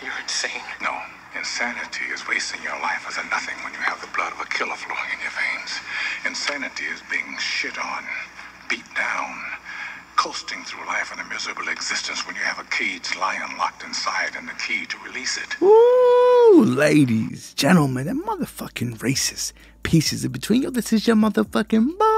You're insane. No. Insanity is wasting your life as a nothing when you have the blood of a killer flowing in your veins. Insanity is being shit on, beat down, coasting through life in a miserable existence when you have a caged lion locked inside and the key to release it. Ooh, ladies, gentlemen, and motherfucking racist pieces in between. Yo, this is your motherfucking boy.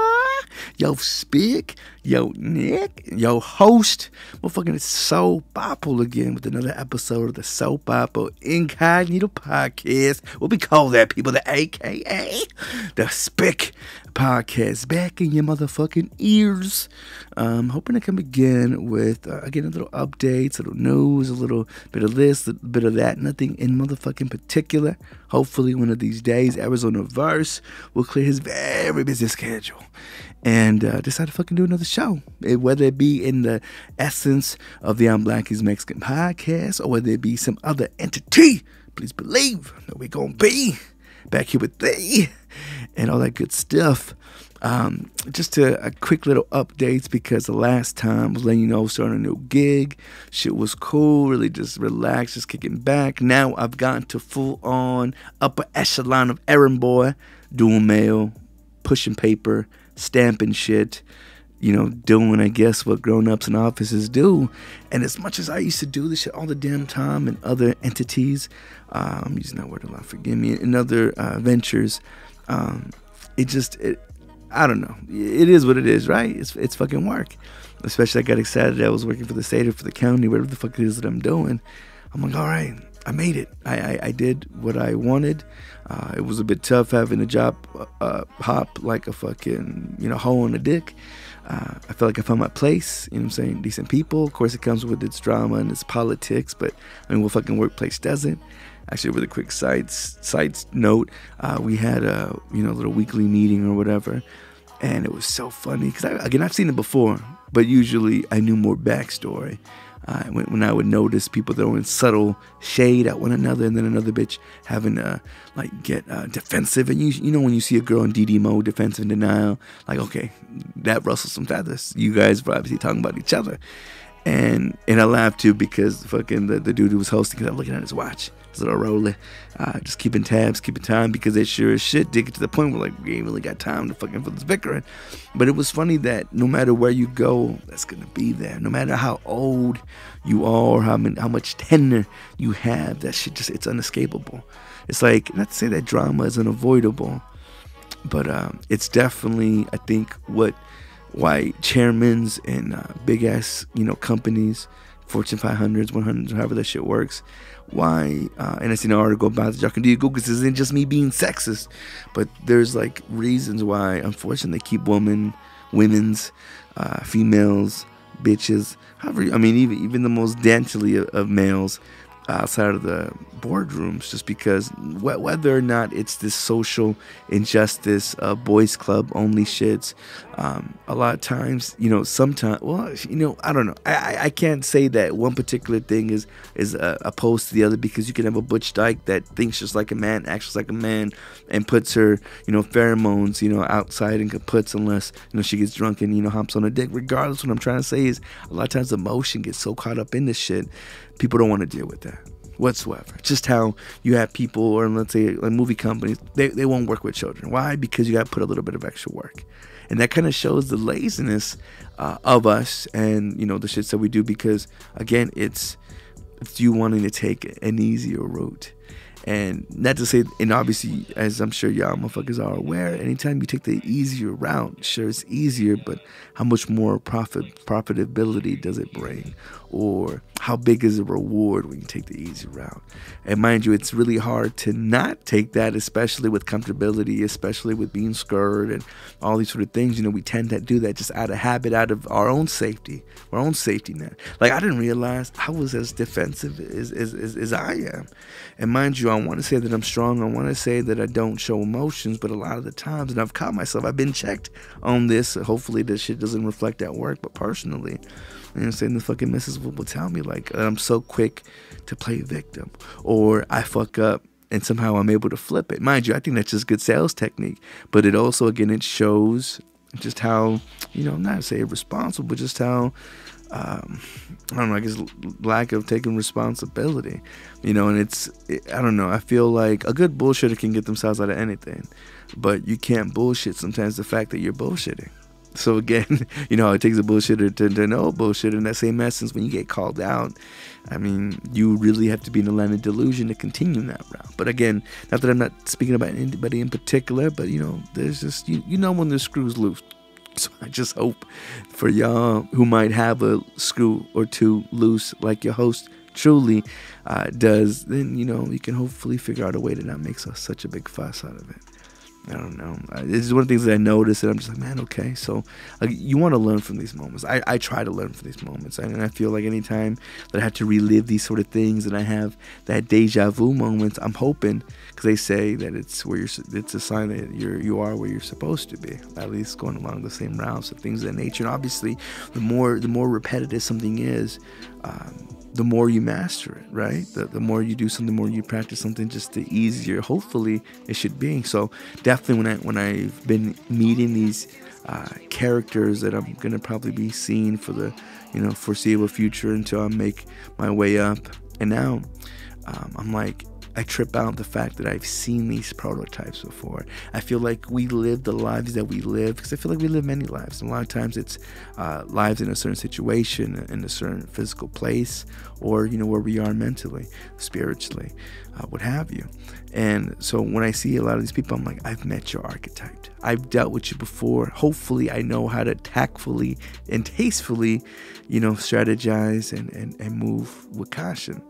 Yo, Speak. Yo, Nick. Yo, host. Motherfucking it's So Papo again with another episode of the So Papo Incognito Podcast. What we call that, people? The AKA. The S.P.i.C podcast back in your motherfucking ears. Hoping to come again with, again, a little updates, a little news, a little bit of this, a bit of that. Nothing in motherfucking particular. Hopefully one of these days, Arizona Verse will clear his very busy schedule and decide to fucking do another show. Whether it be in the essence of the I'm Black is Mexican podcast or whether it be some other entity, please believe that we're going to be back here with thee and all that good stuff. Just a quick little updates because the last time I was letting you know starting a new gig. Shit was cool, really just relaxed, just kicking back. Now I've gotten to full on upper echelon of errand boy, doing mail, pushing paper, stamping shit, you know, doing, I guess, what grown-ups in offices do. And as much as I used to do this shit all the damn time in other entities, I'm using that word a lot, forgive me, in other ventures, I don't know. It is what it is, right? It's fucking work. Especially I got excited that I was working for the state or for the county, whatever the fuck it is that I'm doing. I'm like, all right, I made it. I did what I wanted. It was a bit tough having a job hop like a fucking, hole in a dick. I felt like I found my place, you know what I'm saying? Decent people. Of course, it comes with its drama and its politics, but I mean, what fucking workplace doesn't? Actually, a really quick side note, we had a, little weekly meeting or whatever, and it was so funny, because, I've seen it before, but usually I knew more backstory. When I would notice people throwing subtle shade at one another, and then another bitch having to get defensive, and you know when you see a girl in DD mode, defensive and denial, like, okay, that rustles some feathers. You guys were obviously talking about each other, and I laughed too because fucking the dude who was hosting, because I'm looking at his watch, his little roller, just keeping tabs, keeping time, because they sure as shit did get to the point where we ain't really got time to fucking for this bickering. But it was funny that no matter where you go, that's gonna be there. No matter how old you are, how much tenure you have, that shit it's unescapable. It's like, not to say that drama is unavoidable, but it's definitely, I think, why chairmans and big ass companies, Fortune 500s, 100s, however that shit works, why, and I seen an article about it, y'all can do your Google, this isn't just me being sexist, but there's reasons why, unfortunately, they keep women's, females, bitches, however, I mean, even the most daintily of males outside of the boardrooms, just because whether or not it's this social injustice, boys club only shits, a lot of times, sometimes, I don't know, I can't say that one particular thing is opposed to the other, because you can have a butch dyke that thinks just like a man, acts just like a man, and puts her pheromones outside and kaputs unless she gets drunk and hops on a dick. Regardless, what I'm trying to say is a lot of times emotion gets so caught up in this shit, people don't want to deal with that whatsoever. Just how you have people, or let's say movie companies, they won't work with children. Why? Because you got to put a little bit of extra work, and that kind of shows the laziness of us and the shits that we do, because again, it's you wanting to take an easier route. And not to say, and obviously, as I'm sure y'all motherfuckers are aware, anytime you take the easier route, sure, it's easier, but how much more profitability does it bring? Or how big is the reward when you take the easy route? And mind you, it's really hard to not take that, especially with comfortability, especially with being scared and all these sort of things. We tend to do that just out of habit, out of our own safety net. I didn't realize I was as defensive as I am. And mind you, I want to say that I'm strong. I want to say that I don't show emotions, but a lot of the times, and I've caught myself, I've been checked on this. Hopefully this shit doesn't reflect at work, but personally, the fucking missus will tell me I'm so quick to play victim, or I fuck up and somehow I'm able to flip it. Mind you, I think that's just good sales technique, but it also, again, it shows just how, not to say irresponsible, but just how I don't know, I guess lack of taking responsibility, you know. And I don't know, I feel like a good bullshitter can get themselves out of anything, but you can't bullshit sometimes the fact that you're bullshitting. So again, you know, it takes a bullshitter to know bullshit. In that same essence, when you get called out, I mean, you really have to be in a land of delusion to continue that route. But again, not that I'm not speaking about anybody in particular, but you know, there's just, you know when the screw's loose. So I just hope for y'all who might have a screw or two loose, like your host truly does, then, you know, you can hopefully figure out a way to not make such a big fuss out of it. I don't know. This is one of the things that I noticed, and I'm just like, man, okay. So you want to learn from these moments. I try to learn from these moments, and I feel like anytime that I have to relive these sort of things, and I have that deja vu moment, I'm hoping, because they say that it's a sign that you are where you're supposed to be, at least going along the same routes and things of that nature. And obviously, the more repetitive something is, the more you master it, right? The more you do something, the more you practice something, just the easier, hopefully, it should be. So definitely when I've been meeting these characters that I'm gonna probably be seeing for the, you know, foreseeable future until I make my way up and out, I'm like, I trip out the fact that I've seen these prototypes before. I feel like we live the lives that we live, because I feel like we live many lives. And a lot of times it's lives in a certain situation, in a certain physical place, or, you know, where we are mentally, spiritually, what have you. And so when I see a lot of these people, I'm like, I've met your archetype. I've dealt with you before. Hopefully I know how to tactfully and tastefully, you know, strategize and move with caution.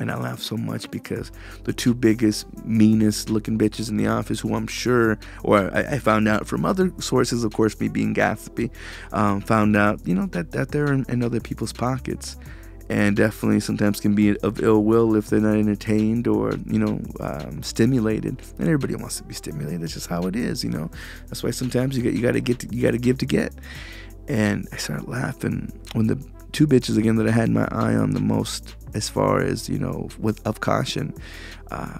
And I laugh so much because the two biggest, meanest looking bitches in the office, who I'm sure, or I found out from other sources, of course, me being gossipy, found out, you know, that they're in other people's pockets. And definitely sometimes can be of ill will if they're not entertained or, you know, stimulated. And everybody wants to be stimulated. That's just how it is, you know. That's why sometimes you got to give to get. And I started laughing when the two bitches again that I had my eye on the most, as far as, you know, of caution,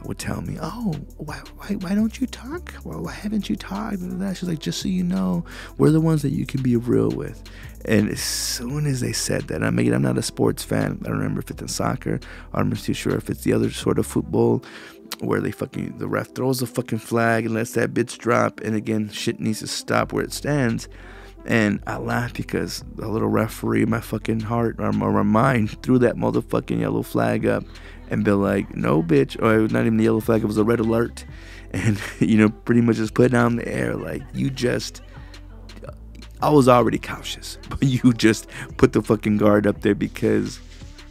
would tell me, oh, why don't you talk? Why haven't you talked? She's like, just so you know, we're the ones that you can be real with. And as soon as they said that, I'm not a sports fan. I don't remember if it's in soccer. I'm not too sure if it's the other sort of football where the ref throws a fucking flag and lets that bitch drop. And again, shit needs to stop where it stands. And I laugh because the little referee in my fucking heart or my mind threw that motherfucking yellow flag up and be like, no, bitch. Or it was not even the yellow flag, it was a red alert. And, you know, pretty much just put down the air like, I was already cautious, but you just put the fucking guard up there, because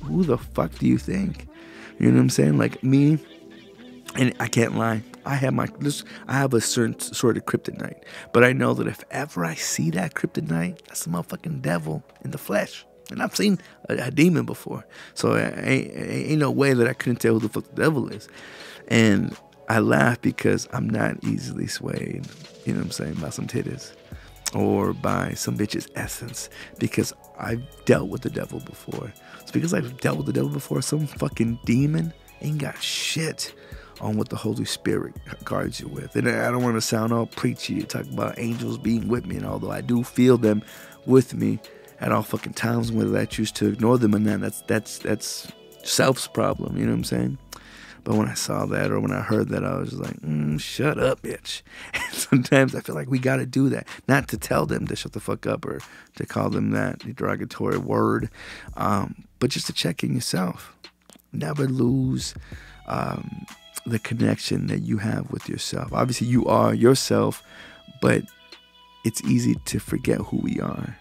who the fuck do you think? You know what I'm saying? Like me, and I can't lie, I have a certain sort of kryptonite, but I know that if ever I see that kryptonite, that's the motherfucking devil in the flesh. And I've seen a demon before, so ain't no way that I couldn't tell who the fuck the devil is. And I laugh because I'm not easily swayed, you know what I'm saying, by some titties or by some bitch's essence, because I've dealt with the devil before. It's because I've dealt with the devil before. Some fucking demon ain't got shit on what the Holy Spirit guards you with. And I don't want to sound all preachy, talk about angels being with me, and although I do feel them with me at all fucking times, whether I choose to ignore them or not, that's self's problem, you know what I'm saying? But when I saw that, or when I heard that, I was just like, shut up, bitch. And sometimes I feel like we got to do that. Not to tell them to shut the fuck up or to call them that derogatory word, but just to check in yourself. Never lose the connection that you have with yourself. Obviously, you are yourself, but it's easy to forget who we are,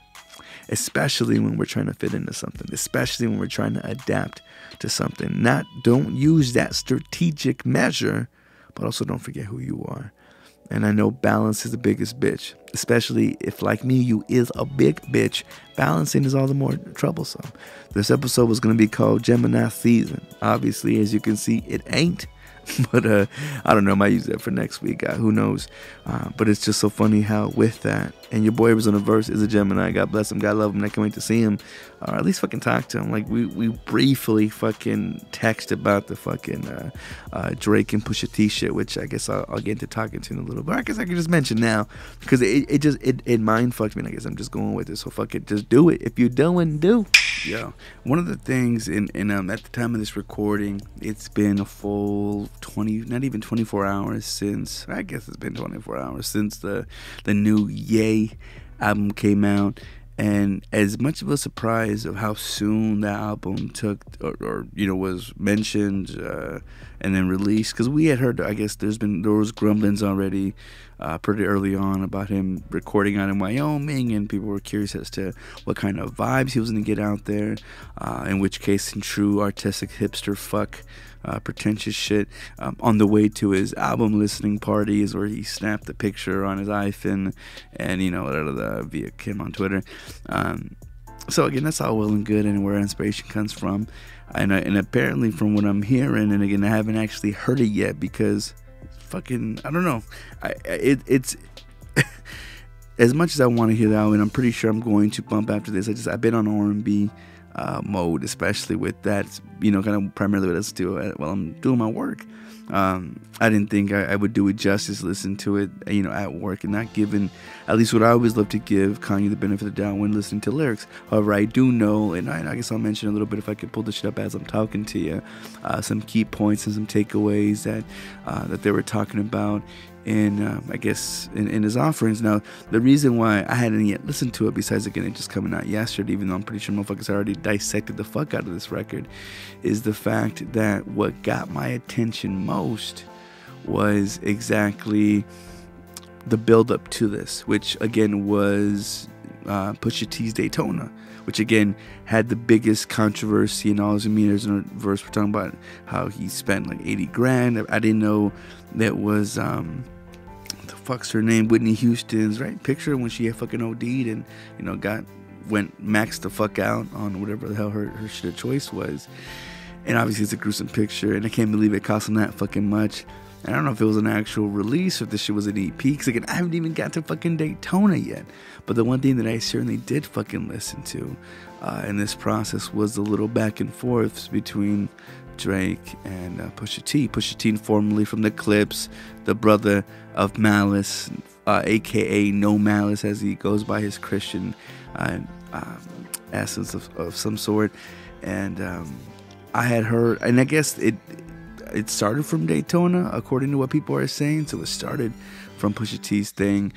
especially when we're trying to fit into something, especially when we're trying to adapt to something. Don't use that strategic measure, but also don't forget who you are. And I know balance is the biggest bitch, especially if, like me, you is a big bitch. Balancing is all the more troublesome. This episode was going to be called Gemini Season. Obviously, as you can see, it ain't. But I don't know, I might use that for next week. Who knows? But it's just so funny how with that, and your boy was on a verse, is a Gemini. God bless him. God love him. I can't wait to see him, or at least fucking talk to him. Like we briefly fucking text about the fucking Drake and Pusha T shit, which I guess I'll get into talking to in a little bit. I guess I can just mention now, because it mind fucked me, and I guess I'm just going with it. So fuck it, just do it. If you're doing, do. Yeah, one of the things at the time of this recording, it's been a full 20, not even 24 hours since, I guess it's been 24 hours since the new Yay album came out. And as much of a surprise of how soon that album took, or was mentioned and then released, because we had heard, I guess there was grumblings already pretty early on about him recording out in Wyoming, and people were curious as to what kind of vibes he was going to get out there. In which case, in true artistic hipster fuck, pretentious shit, on the way to his album listening parties where he snapped the picture on his iPhone and via Kim on Twitter. So again, that's all well and good, and where inspiration comes from, and apparently from what I'm hearing, and again I haven't actually heard it yet because fucking I don't know, it's as much as I want to hear that album, and I'm pretty sure I'm going to bump after this. I've been on R&B mode, especially with that, kind of primarily what I listen to while I'm doing my work. I didn't think I would do it justice, listen to it, at work, and not giving, at least what I always love to give, Kanye the benefit of the doubt when listening to lyrics. However, I do know, and I guess I'll mention a little bit if I could pull this shit up as I'm talking to you, some key points and some takeaways that they were talking about in I guess in his offerings. Now, the reason why I hadn't yet listened to it, besides again it just coming out yesterday, even though I'm pretty sure motherfuckers already dissected the fuck out of this record, is the fact that what got my attention most was exactly the build up to this, which again was Pusha T's Daytona, which again had the biggest controversy in all his meters in a verse. We're talking about how he spent like 80 grand. I didn't know that was what the fuck's her name, Whitney Houston's right picture when she had fucking OD'd and went maxed the fuck out on whatever the hell her shit of choice was. And obviously it's a gruesome picture, and I can't believe it cost him that fucking much. And I don't know if it was an actual release or if this shit was an EP, because again, I haven't even got to fucking Daytona yet. But the one thing that I certainly did fucking listen to in this process was the little back and forths between Drake and Pusha T. Pusha T, formerly from the Clips, the brother of Malice, aka No Malice, as he goes by his Christian essence of some sort. And I had heard, and I guess it started from Daytona, according to what people are saying. So it started from Pusha T's thing,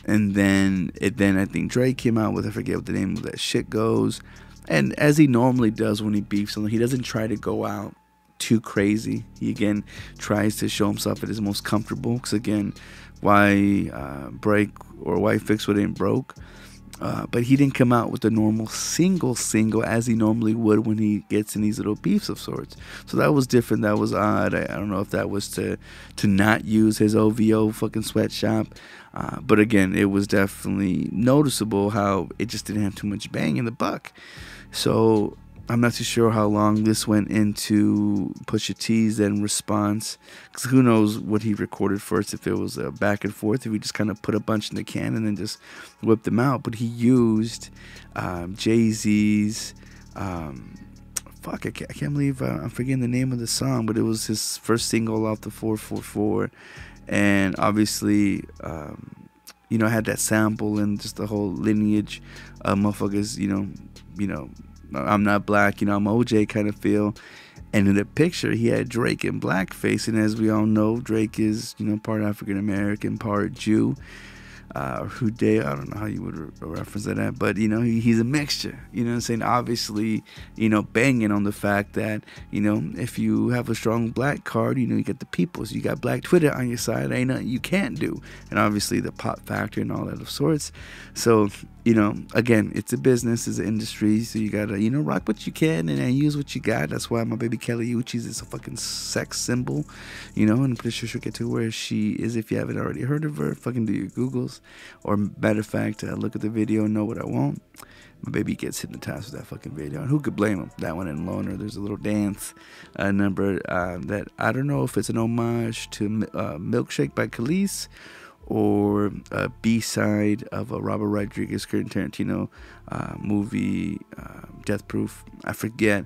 and then I think Drake came out with, I forget what the name of that shit goes. And as he normally does when he beefs something, he doesn't try to go out too crazy. He again tries to show himself at his most comfortable, because again, why break or why fix what ain't broke? But he didn't come out with the normal single as he normally would when he gets in these little beefs of sorts. So that was different. That was odd. I don't know if that was to not use his OVO fucking sweatshop. But again, it was definitely noticeable how it just didn't have too much bang in the buck. So I'm not too sure how long this went into Pusha T's then response, because who knows what he recorded first, if it was a back and forth, if he just kind of put a bunch in the can and then just whipped them out. But he used Jay-Z's, I can't believe I'm forgetting the name of the song, but it was his first single off the 444, and obviously, had that sample and just the whole lineage of motherfuckers, I'm not black, I'm OJ kind of feel. And in the picture, he had Drake in blackface. And as we all know, Drake is, part African American, part Jew. Houday, I don't know how you would reference that, but he's a mixture, what I'm saying? Obviously, banging on the fact that, if you have a strong black card, you get the people, so you got Black Twitter on your side, ain't nothing you can't do. And obviously the pop factor and all that of sorts. So, again, it's a business, it's an industry, so you gotta, rock what you can and use what you got. That's why my baby Kelly Uchis is a fucking sex symbol, and I'm pretty sure she'll get to where she is. If you haven't already heard of her, fucking do your Googles, or matter of fact, look at the video and know what I want. My baby gets hypnotized with that fucking video, and who could blame him? That one in Loner, there's a little dance number that I don't know if it's an homage to Milkshake by Khalees, or a B-side of a Robert Rodriguez Quentin Tarantino movie, Death Proof, I forget,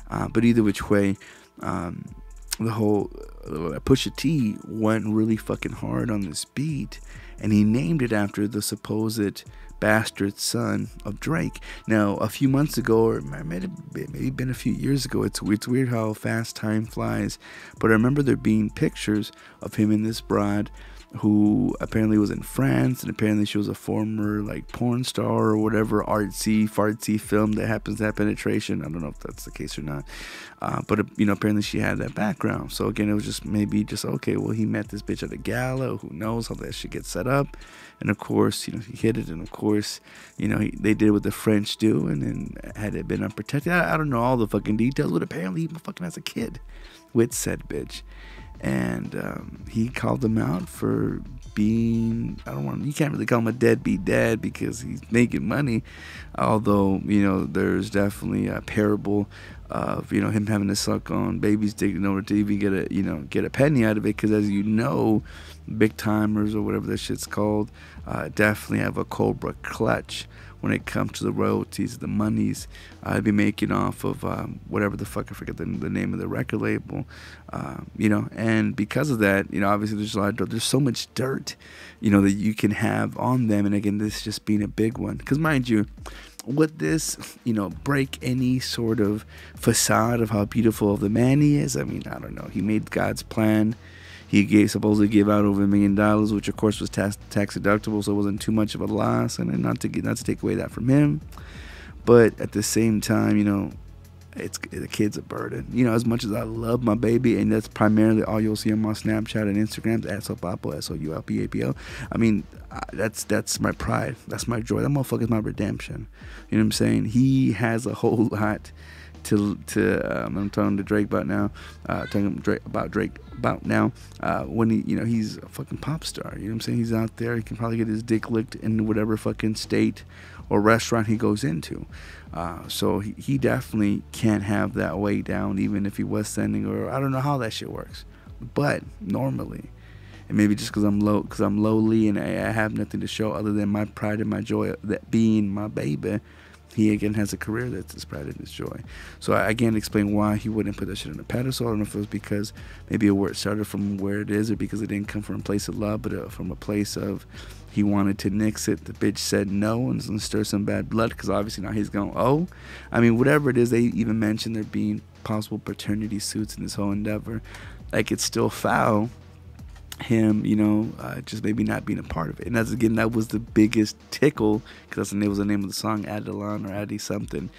but either which way, the whole Pusha T went really fucking hard on this beat, and he named it after the supposed bastard son of Drake. Now, a few months ago, or maybe been a few years ago, it's weird how fast time flies, but I remember there being pictures of him and this broad who apparently was in France, and apparently she was a former like porn star or whatever, artsy fartsy film that happens to have penetration. I don't know if that's the case or not, but apparently she had that background. So again, it was just maybe just okay, well, he met this bitch at a gala, who knows how that shit gets set up. And of course, he hit it, and of course, they did what the French do, and then had it been unprotected, I don't know all the fucking details, but apparently he fucking has a kid with said bitch. And he called him out for being, you can't really call him a deadbeat dad because he's making money, although, there's definitely a parable of, him having to suck on baby's dick in order to even get a penny out of it, because as big timers or whatever that shit's called, definitely have a cobra clutch when it comes to the royalties, the monies I'd be making off of whatever the fuck, I forget the name of the record label, and because of that, obviously there's a lot of dirt. There's so much dirt, that you can have on them, and again, this just being a big one, because mind you, would this, break any sort of facade of how beautiful of the man he is? I mean, I don't know. He made God's plan. He supposedly gave out over $1 million, which of course was tax deductible, so it wasn't too much of a loss. And then not to take away that from him, but at the same time, the kid's a burden. As much as I love my baby, and that's primarily all you'll see on my Snapchat and Instagram, Papo, SOULPAPO. I mean, that's my pride. That's my joy. That motherfucker's my redemption. You know what I'm saying? He has a whole lot I'm talking to Drake about now. When he's a fucking pop star. You know what I'm saying? He's out there. He can probably get his dick licked in whatever fucking state or restaurant he goes into. So he definitely can't have that way down, even if he was sending, or I don't know how that shit works. But normally, and maybe just because I'm lowly and I have nothing to show other than my pride and my joy, that being my baby, he again has a career that's his pride and his joy. So I again explain why he wouldn't put that shit on a pedestal. I don't know if it was because maybe it started from where it is, or because it didn't come from a place of love, but from a place of he wanted to nix it. The bitch said no, and it's gonna stir some bad blood, because obviously now he's going, whatever it is, they even mentioned there being possible paternity suits in this whole endeavor. Like, it's still foul, him, just maybe not being a part of it. And that was the biggest tickle, because that was the name of the song, Adeline or Addy something,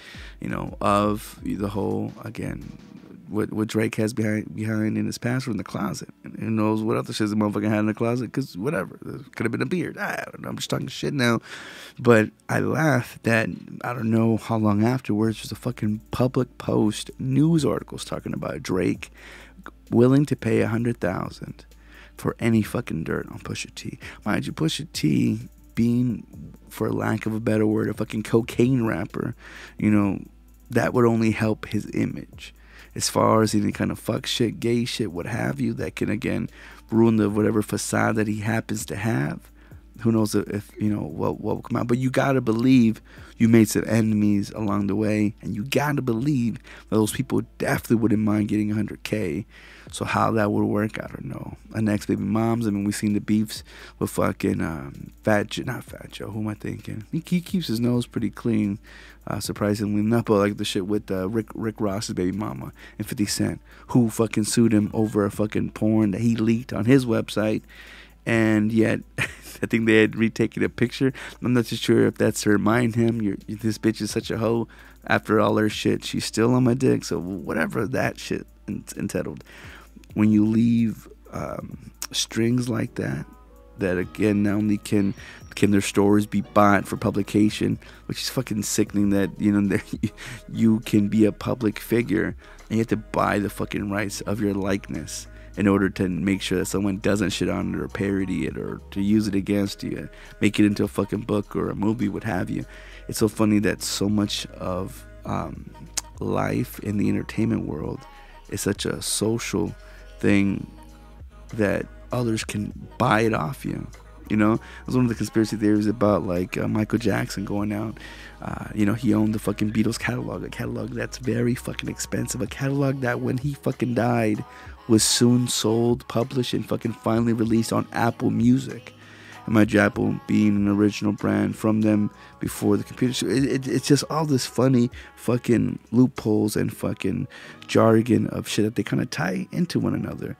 of the whole, again, what Drake has behind in his past, or in the closet. And who knows what other shit the motherfucker had in the closet, because whatever. It could have been a beard. I don't know. I'm just talking shit now. But I laugh that, I don't know how long afterwards, there's a fucking public post, news articles talking about Drake willing to pay $100,000 for any fucking dirt on Pusha T. Mind you, Pusha T being, for lack of a better word, a fucking cocaine rapper, that would only help his image. As far as any kind of fuck shit, gay shit, what have you, that can, again, ruin the whatever facade that he happens to have. Who knows if what will come out. But you gotta believe you made some enemies along the way, and you gotta believe that those people definitely wouldn't mind getting $100K. So how that would work, I don't know. And next baby moms, I mean, we've seen the beefs with fucking not Fat Joe, who am I thinking? He keeps his nose pretty clean, surprisingly enough, but like the shit with Rick Ross's baby mama and 50 Cent, who fucking sued him over a fucking porn that he leaked on his website. And yet, I think they had retaken a picture. I'm not too sure if that's to remind him, this bitch is such a hoe. After all her shit, she's still on my dick. So whatever that shit entitled. When you leave strings like that again, not only can their stories be bought for publication, which is fucking sickening that, you can be a public figure and you have to buy the fucking rights of your likeness in order to make sure that someone doesn't shit on it or parody it or to use it against you, make it into a fucking book or a movie, what have you. It's so funny that so much of life in the entertainment world is such a social thing that others can buy it off you. It was one of the conspiracy theories about like Michael Jackson going out. He owned the fucking Beatles catalog, a catalog that's very fucking expensive, a catalog that when he fucking died was soon sold, published, and fucking finally released on Apple Music. and my Apple being an original brand from them before the computer. So it's just all this funny fucking loopholes and fucking jargon of shit that they kind of tie into one another.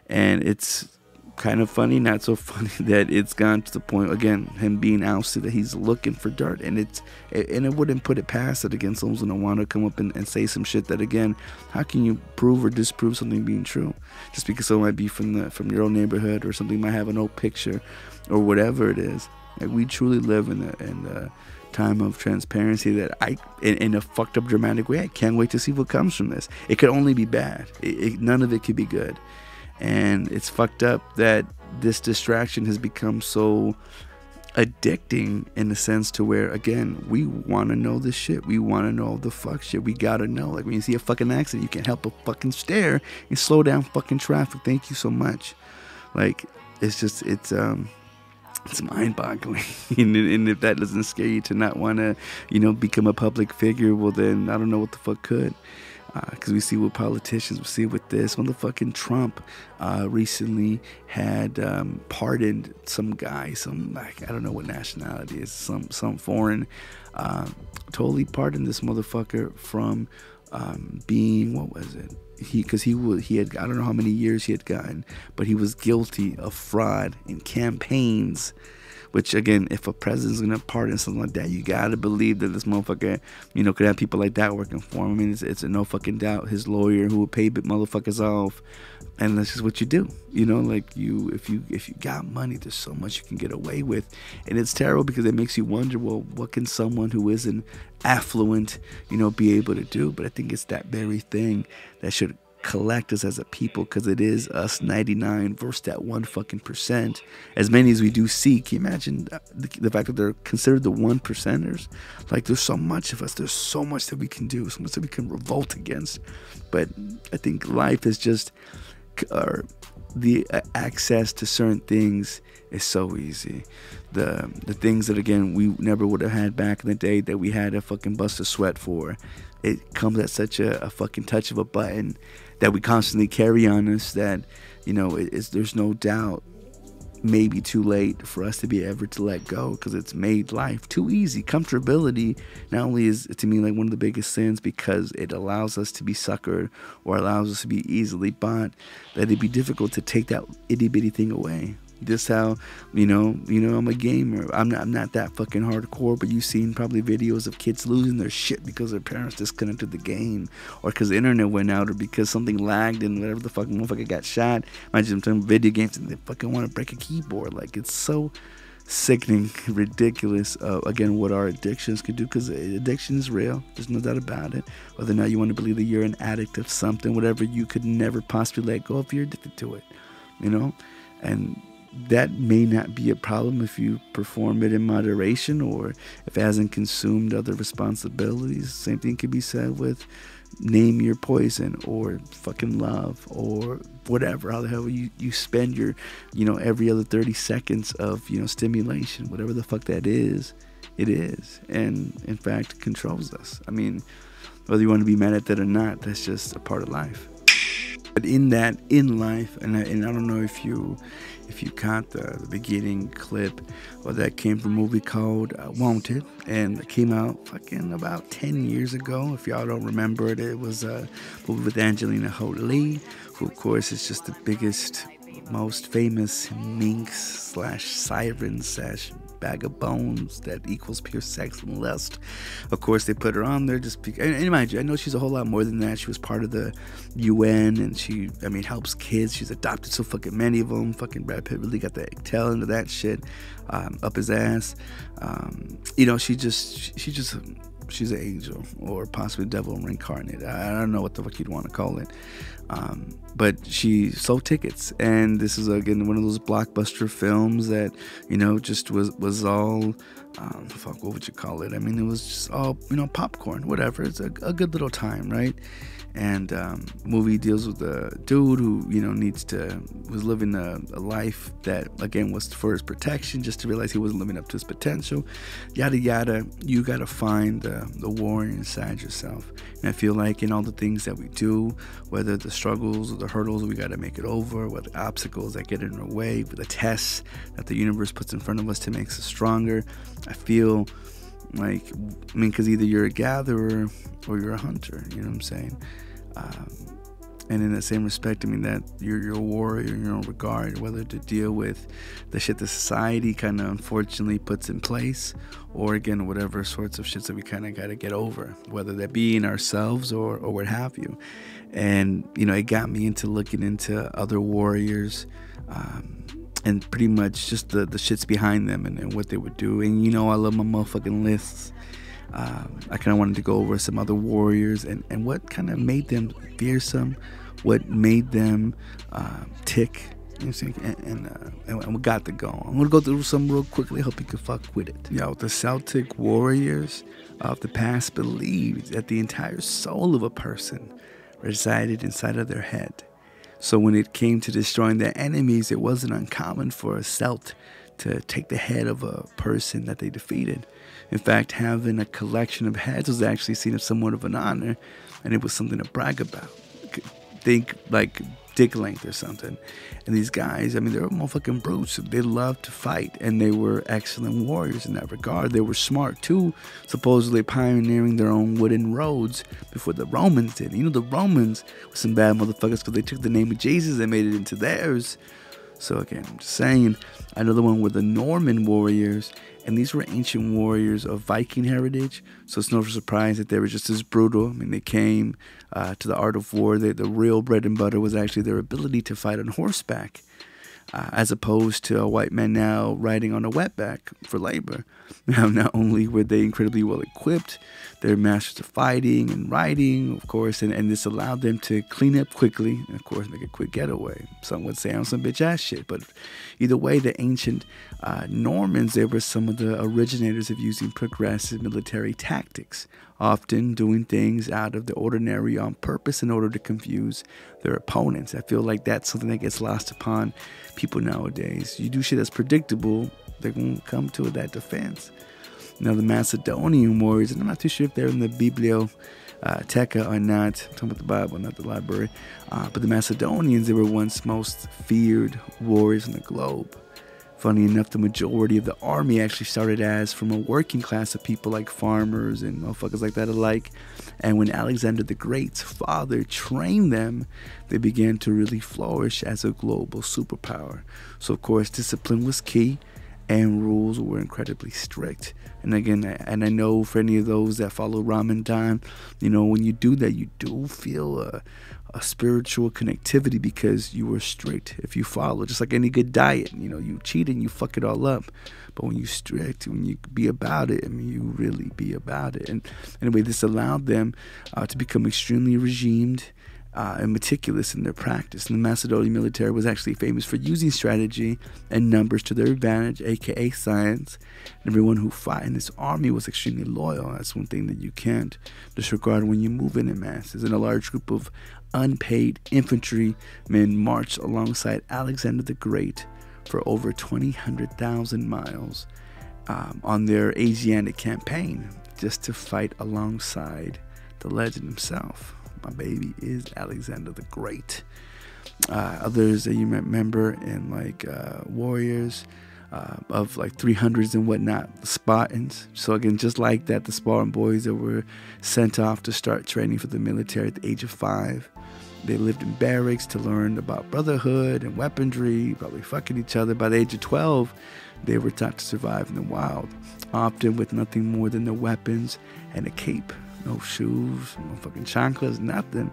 And it's kind of funny, not so funny, that it's gone to the point, again, him being ousted, that he's looking for dirt. And it wouldn't put it past it, again, someone's gonna want to come up and say some shit that, again, how can you prove or disprove something being true just because someone might be from your own neighborhood, or something might have an old picture or whatever it is. Like, we truly live in the time of transparency that in a fucked up dramatic way, I can't wait to see what comes from this. It could only be bad. None of it could be good. And it's fucked up that this distraction has become so addicting, in the sense to where, again, we want to know this shit. We want to know the fuck shit. We gotta know. Like, when you see a fucking accident, you can't help but fucking stare and slow down fucking traffic. Thank you so much. Like, it's just, it's mind-boggling. And if that doesn't scare you to not want to, become a public figure, well, then I don't know what the fuck could. Because we see with politicians, we see with this motherfucking Trump recently had pardoned some guy, I don't know what nationality it is, some foreign, totally pardoned this motherfucker from being, what was it? He had, I don't know how many years he had gotten, but he was guilty of fraud in campaigns. Which, again, if a president's gonna pardon something like that, you gotta believe that this motherfucker, could have people like that working for him. I mean, it's no fucking doubt his lawyer who will pay motherfuckers off, and that's just what you do. Like, if you got money, there's so much you can get away with, and it's terrible because it makes you wonder, well, what can someone who isn't affluent, be able to do? But I think it's that very thing that should collect us as a people, because it is us 99 versus that 1 fucking percent. As many as we do see, can you imagine the fact that they're considered the 1%ers? Like, there's so much of us, there's so much that we can do, so much that we can revolt against. But I think life is just, the access to certain things is so easy. The things that, again, we never would have had back in the day, that we had to fucking bust a sweat for, it comes at such a fucking touch of a button that we constantly carry on us, that, there's no doubt maybe too late for us to be ever to let go, because it's made life too easy. Comfortability not only is, to me, like one of the biggest sins, because it allows us to be suckered or allows us to be easily bought, that it'd be difficult to take that itty bitty thing away. Just how, I'm a gamer. I'm not that fucking hardcore, but you've seen probably videos of kids losing their shit because their parents disconnected the game, or because the internet went out, or because something lagged and whatever the fucking motherfucker got shot. Imagine them playing video games and they fucking want to break a keyboard. Like, it's so sickening, ridiculous, again, what our addictions could do, because addiction is real. There's no doubt about it. Whether or not you want to believe that you're an addict of something, whatever, you could never possibly let go if you're addicted to it, and that may not be a problem if you perform it in moderation, or if it hasn't consumed other responsibilities. Same thing could be said with name your poison, or fucking love, or whatever. How the hell you spend your, every other 30 seconds of, stimulation, whatever the fuck that is, it is. And in fact, controls us. I mean, whether you want to be mad at that or not, that's just a part of life. But in life, and I don't know if you caught the beginning clip, or that came from a movie called Wanted, and it came out fucking about 10 years ago. If y'all don't remember it, it was a movie with Angelina Jolie, who of course is just the biggest, most famous minx / siren / bag of bones that equals pure sex and lust. Of course, they put her on there just because, and mind you, I know she's a whole lot more than that. She was part of the UN, and she, helps kids. She's adopted so fucking many of them. Fucking Brad Pitt really got the tail into that shit up his ass. She's an angel, or possibly devil reincarnated. I don't know what the fuck you'd want to call it. But she sold tickets, and this is, again, one of those blockbuster films that, just was all, what would you call it? I mean, it was just all, popcorn, whatever. It's a good little time, right? And movie deals with a dude who, you know, was living a life that, again, was for his protection, just to realize he wasn't living up to his potential. Yada, yada. You got to find the warrior inside yourself. And I feel like in all the things that we do, whether the struggles or the hurdles we got to make it over, whether obstacles that get in our way, the tests that the universe puts in front of us to make us stronger, I feel like, because either you're a gatherer or you're a hunter, you know what I'm saying? And in that same respect, that you're a warrior in your own regard, whether to deal with the shit that society kind of unfortunately puts in place, or again, whatever sorts of shits that we kind of got to get over, whether that be in ourselves or what have you. And, it got me into looking into other warriors, and pretty much just the shits behind them and what they would do. And I love my motherfucking lists. I kind of wanted to go over some other warriors and what kind of made them fearsome, what made them tick, and we got to go. I'm going to go through some real quickly. Hope you can fuck with it. The Celtic warriors of the past believed that the entire soul of a person resided inside of their head. So when it came to destroying their enemies, it wasn't uncommon for a Celt to take the head of a person that they defeated. In fact, having a collection of heads was actually seen as somewhat of an honor, and it was something to brag about. Think like dick length or something. And these guys, they were motherfucking brutes. They loved to fight, and they were excellent warriors in that regard. They were smart too, supposedly pioneering their own wooden roads before the Romans did. The Romans were some bad motherfuckers because they took the name of Jesus and made it into theirs. So again, I'm just saying. Another one were the Norman warriors, and these were ancient warriors of Viking heritage. So it's no surprise that they were just as brutal. They came to the art of war. The real bread and butter was actually their ability to fight on horseback, as opposed to a white man now riding on a wetback for labor. Now, not only were they incredibly well equipped, they're masters of fighting and riding, of course, and this allowed them to clean up quickly and, of course, make a quick getaway. Some would say on some bitch ass shit, but either way, the ancient Normans, they were some of the originators of using progressive military tactics, often doing things out of the ordinary on purpose in order to confuse their opponents. I feel like that's something that gets lost upon people nowadays. You do shit that's predictable, they're going to come to that defense. Now, the Macedonian warriors, and I'm not too sure if they're in the Biblioteca or not. I'm talking about the Bible, not the library. But the Macedonians, they were once most feared warriors in the globe. Funny enough, the majority of the army actually started as from a working class of people like farmers and motherfuckers like that alike. And when Alexander the Great's father trained them, they began to really flourish as a global superpower. So, of course, discipline was key, and rules were incredibly strict. And again, and I know for any of those that follow Ramadan, when you do that, you do feel a spiritual connectivity because you were strict. If you follow, just like any good diet, you cheat and you fuck it all up. But when you strict, when you be about it, you really be about it. And anyway, this allowed them to become extremely regimed and meticulous in their practice. And the Macedonian military was actually famous for using strategy and numbers to their advantage, aka science. And everyone who fought in this army was extremely loyal. That's one thing that you can't disregard when you move in masses. And a large group of unpaid infantrymen marched alongside Alexander the Great for over 200,000 miles on their Asiatic campaign, just to fight alongside the legend himself. My baby is Alexander the Great. Others that you remember in warriors of 300s and whatnot, the Spartans. So again, just like that, the Spartan boys that were sent off to start training for the military at the age of 5. They lived in barracks to learn about brotherhood and weaponry, probably fucking each other. By the age of 12, they were taught to survive in the wild, often with nothing more than their weapons and a cape. No shoes, no fucking chanclas, nothing.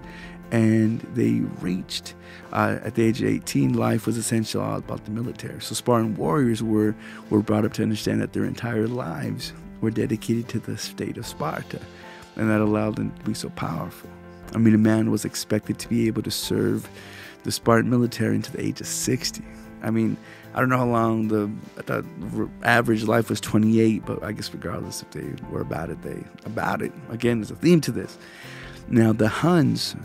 And they reached, at the age of 18, life was essentially all about the military. So Spartan warriors were brought up to understand that their entire lives were dedicated to the state of Sparta. And that allowed them to be so powerful. A man was expected to be able to serve the Spartan military until the age of 60. I don't know how long I thought average life was 28, but I guess regardless if they were about it, Again, there's a theme to this. Now the Huns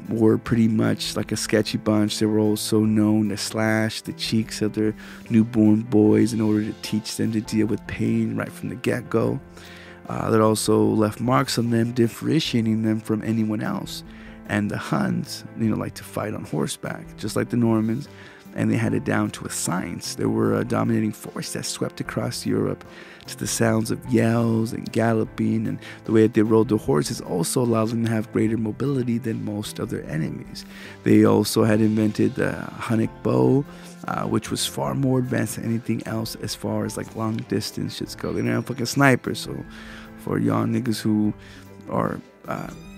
were pretty much like a sketchy bunch. They were also known to slash the cheeks of their newborn boys in order to teach them to deal with pain right from the get-go. That also left marks on them, differentiating them from anyone else. And the Huns, like to fight on horseback, just like the Normans, and they had it down to a science. They were a dominating force that swept across Europe to the sounds of yells and galloping, and the way that they rode their horses also allowed them to have greater mobility than most of their enemies. They also had invented the Hunnic bow, which was far more advanced than anything else as far as like long distance shits go. They didn't have fucking snipers, so for y'all niggas who are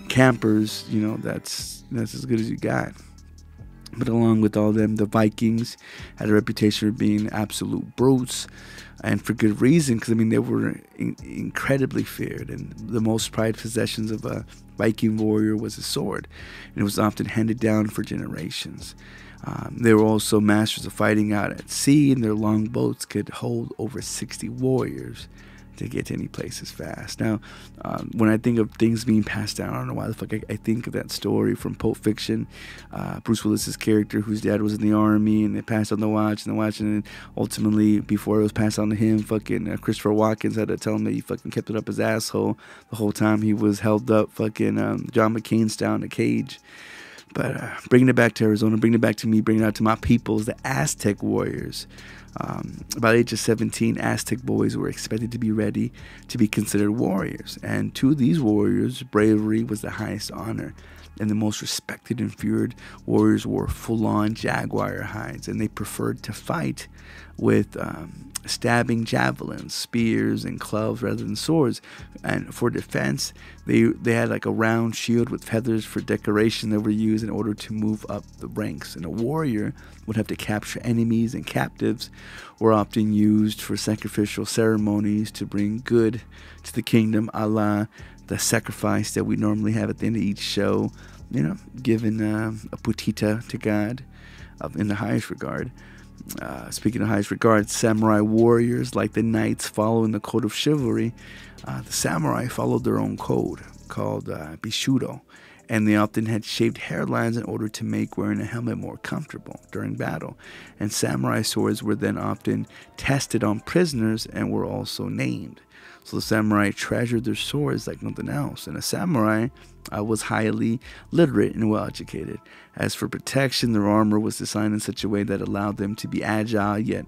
campers, that's as good as you got. But along with all them, the Vikings had a reputation for being absolute brutes, and for good reason, because they were incredibly feared, and the most prized possessions of a Viking warrior was a sword, and it was often handed down for generations. They were also masters of fighting out at sea, and their long boats could hold over 60 warriors to get to any places fast. Now, when I think of things being passed down, I don't know why the fuck I think of that story from Pulp Fiction. Bruce Willis's character, whose dad was in the army, and they passed on the watch, and then ultimately, before it was passed on to him, fucking Christopher Watkins had to tell him that he fucking kept it up his asshole the whole time he was held up, fucking John McCain style in a cage. But bringing it back to Arizona, bringing it back to me, bringing it out to my peoples, the Aztec warriors. By the age of 17, Aztec boys were expected to be ready to be considered warriors. And to these warriors, bravery was the highest honor. And the most respected and feared warriors wore full-on jaguar hides. And they preferred to fight with stabbing javelins, spears, and clubs rather than swords. And for defense, they had like a round shield with feathers for decoration that were used in order to move up the ranks. And a warrior would have to capture enemies, and captives were often used for sacrificial ceremonies to bring good to the kingdom, a la the sacrifice that we normally have at the end of each show, giving a putita to God in the highest regard. Speaking of highest regard, samurai warriors, like the knights following the code of chivalry, the samurai followed their own code called Bishudo, and they often had shaved hairlines in order to make wearing a helmet more comfortable during battle. And samurai swords were then often tested on prisoners and were also named. So the samurai treasured their swords like nothing else. And a samurai was highly literate and well-educated. As for protection, their armor was designed in such a way that allowed them to be agile, yet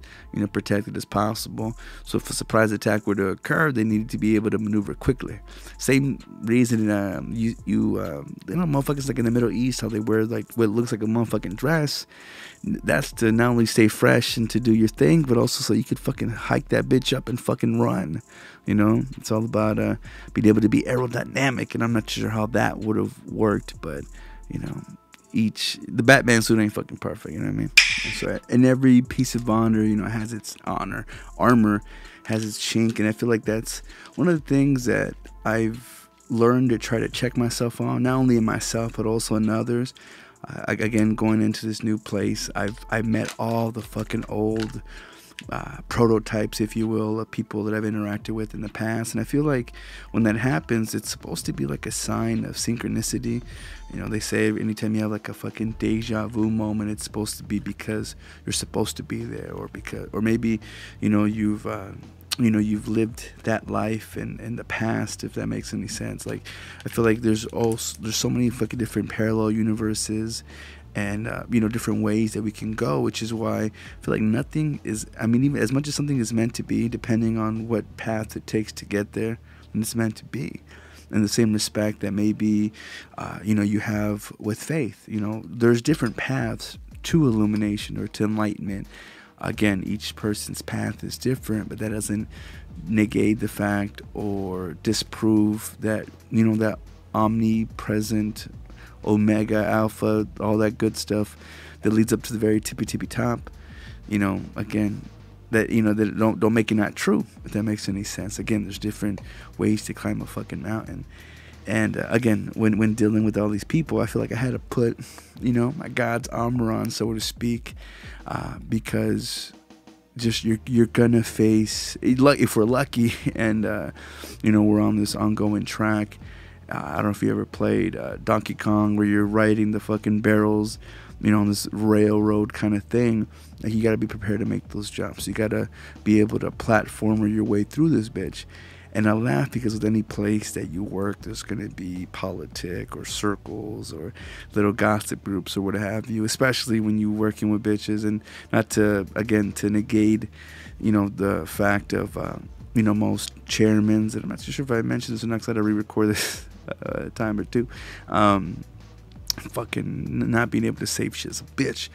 protected as possible. So if a surprise attack were to occur, they needed to be able to maneuver quickly. Same reason, motherfuckers like in the Middle East, how they wear like what looks like a motherfucking dress. That's to not only stay fresh and to do your thing, but also so you could fucking hike that bitch up and fucking run. It's all about being able to be aerodynamic, and I'm not sure how that would have worked, but the Batman suit ain't fucking perfect, you know what I mean? So, and every piece of honor, has its armor has its chink, and I feel like that's one of the things that I've learned to try to check myself on, not only in myself but also in others. Again, going into this new place, I've met all the fucking old prototypes, if you will, of people that I've interacted with in the past, and I feel like when that happens, it's supposed to be like a sign of synchronicity. They say anytime you have like a fucking deja vu moment, it's supposed to be because you're supposed to be there, or maybe you've lived that life in the past, if that makes any sense. Like, I feel like there's so many fucking different parallel universes, and different ways that we can go, which is why I feel like nothing is, even as much as something is meant to be, depending on what path it takes to get there, and it's meant to be. In the same respect that maybe you have with faith, there's different paths to illumination or to enlightenment. Again, each person's path is different, but that doesn't negate the fact or disprove that that omnipresent Omega, Alpha, all that good stuff that leads up to the very tippy top. Again, that that don't make it not true, if that makes any sense. Again, there's different ways to climb a fucking mountain. And again, when dealing with all these people, I feel like I had to put my God's armor on, so to speak, because just you're gonna face, if we're lucky, and we're on this ongoing track, I don't know if you ever played Donkey Kong, where you're riding the fucking barrels, you know, on this railroad kind of thing. Like, you got to be prepared to make those jumps. You got to be able to platformer your way through this bitch. And I laugh because with any place that you work, there's going to be politic or circles or little gossip groups or what have you, especially when you're working with bitches. And not to, again, to negate, you know, the fact of, you know, most chairmans, and I'm not too sure if I mentioned this or not because I had to re-record this a time or two, fucking not being able to save shit's a bitch.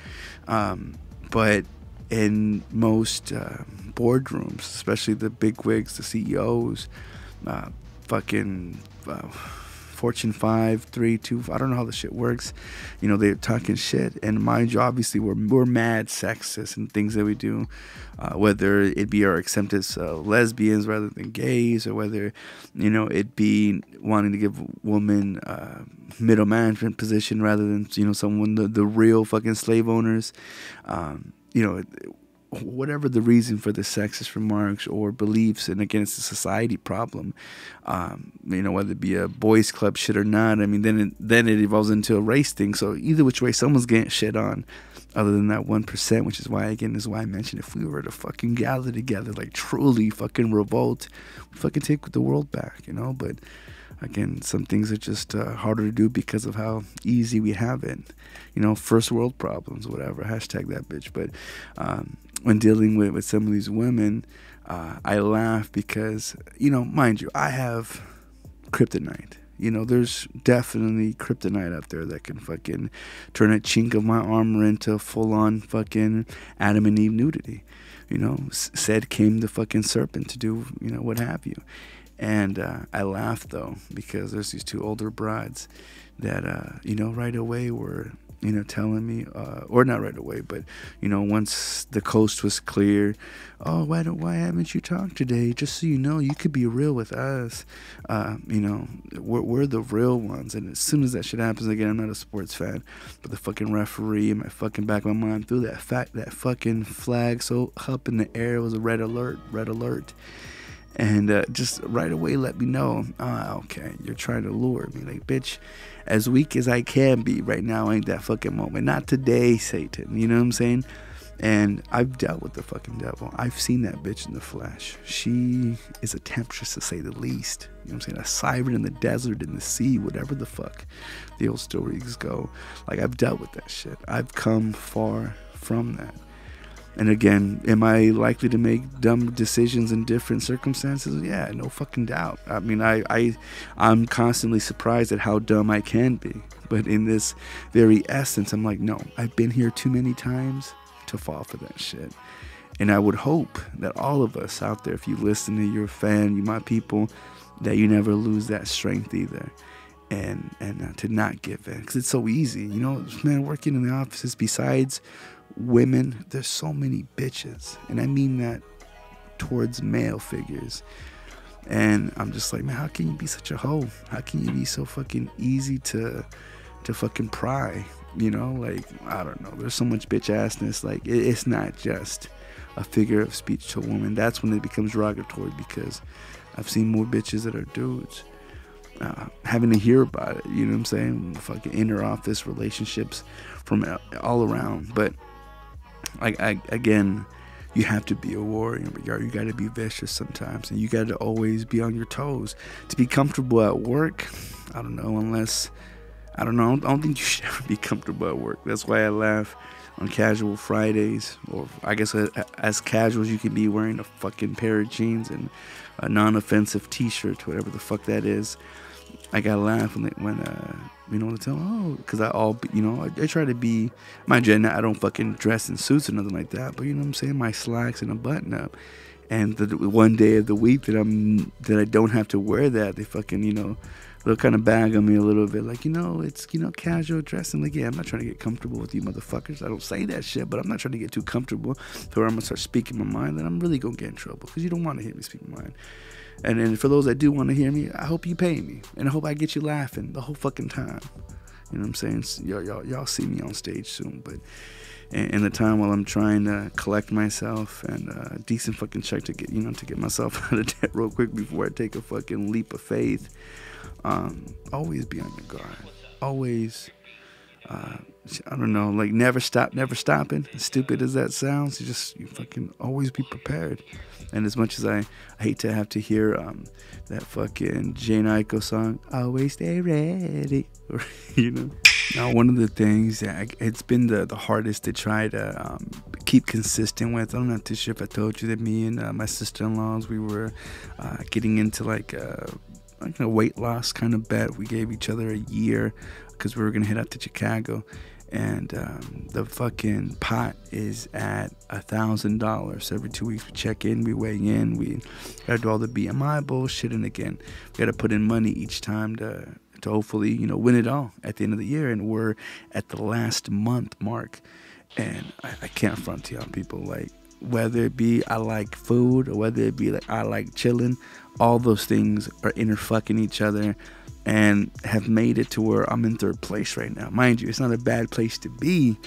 But in most boardrooms, especially the big wigs, the CEOs, fucking Fortune 5, 3, 2, I don't know how the shit works. You know, they're talking shit. And mind you, obviously, we're mad sexist in things that we do, whether it be our accepted lesbians rather than gays, or whether, you know, it be wanting to give women middle management position rather than, you know, someone, the real fucking slave owners. You know, whatever the reason for the sexist remarks or beliefs, and again, it's a society problem. You know, whether it be a boys club shit or not. I mean, then it evolves into a race thing. So either which way, someone's getting shit on, other than that 1%, which is why, again, is why I mentioned, if we were to fucking gather together, like truly fucking revolt, we fucking take the world back, you know. But again, some things are just harder to do because of how easy we have it. You know, first world problems, whatever, hashtag that bitch. But when dealing with some of these women, I laugh because, you know, mind you, I have kryptonite. You know, there's definitely kryptonite out there that can fucking turn a chink of my armor into full-on fucking Adam and Eve nudity. You know, said came the fucking serpent to do, you know, what have you. And I laugh, though, because there's these two older brides that, you know, right away were, you know, telling me, or not right away, but, you know, once the coast was clear, oh, why haven't you talked today? Just so you know, you could be real with us. You know, we're the real ones. And as soon as that shit happens, again, I'm not a sports fan, but the fucking referee in my fucking back of my mind threw that fucking flag so up in the air, it was a red alert. And just right away let me know, okay, you're trying to lure me. Like, bitch, as weak as I can be right now ain't that fucking moment. Not today, Satan. You know what I'm saying? And I've dealt with the fucking devil. I've seen that bitch in the flesh. She is a temptress, to say the least. You know what I'm saying? A siren in the desert, in the sea, whatever the fuck the old stories go. Like, I've dealt with that shit. I've come far from that. And again, am I likely to make dumb decisions in different circumstances? Yeah, no fucking doubt. I mean, I'm constantly surprised at how dumb I can be. But in this very essence, I'm like, no, I've been here too many times to fall for that shit. And I would hope that all of us out there, if you listen to your fan, you my people, that you never lose that strength either. And to not give in. Because it's so easy. You know, man, working in the offices, besides women, there's so many bitches, and I mean that towards male figures. And I'm just like, man, how can you be such a hoe? How can you be so fucking easy to fucking pry? You know, like, I don't know, there's so much bitch assness. Like, it's not just a figure of speech to a woman. That's when it becomes derogatory, because I've seen more bitches that are dudes having to hear about it. You know what I'm saying? Fucking inner office relationships from all around. But again, you have to be a warrior. You got to be vicious sometimes, and you got to always be on your toes. To be comfortable at work, I don't know, I don't think you should ever be comfortable at work. That's why I laugh on casual Fridays, or I guess as casual as you can be, wearing a fucking pair of jeans and a non-offensive t-shirt, whatever the fuck that is. I gotta laugh when you know, they tell, because I try to be, mind you, I don't fucking dress in suits or nothing like that, but you know what I'm saying, my slacks and a button up. And the one day of the week that I don't have to wear that, they fucking, you know, they'll kind of bag on me a little bit, like, you know, it's, you know, casual dressing. Like, yeah, I'm not trying to get comfortable with you motherfuckers. I don't say that shit, but I'm not trying to get too comfortable to where I'm gonna start speaking my mind, then I'm really gonna get in trouble, because you don't want to hear me speak my mind. And then for those that do want to hear me, I hope you pay me, and I hope I get you laughing the whole fucking time. You know what I'm saying? Y'all see me on stage soon, but in the time while I'm trying to collect myself and a decent fucking check to get myself out of debt real quick before I take a fucking leap of faith, Always be on your guard. Always, I don't know, like never stopping. As stupid as that sounds, you fucking always be prepared. And as much as I hate to have to hear that fucking Jane Aiko song, always stay ready, or Now, one of the things that it's been the hardest to try to keep consistent with, I'm not too sure if I told you that me and my sister-in-laws, we were getting into like a weight loss kind of bet. We gave each other a year because we were going to head out to Chicago. And the fucking pot is at $1,000. Every 2 weeks we check in, we weigh in, we gotta do all the BMI bullshit, and again, we gotta put in money each time to hopefully, win it all at the end of the year. And we're at the last month mark, and I can't front y'all people, like, whether it be I like food or whether it be like I like chilling, all those things are interfucking each other and have made it to where I'm in third place right now. Mind you, it's not a bad place to be,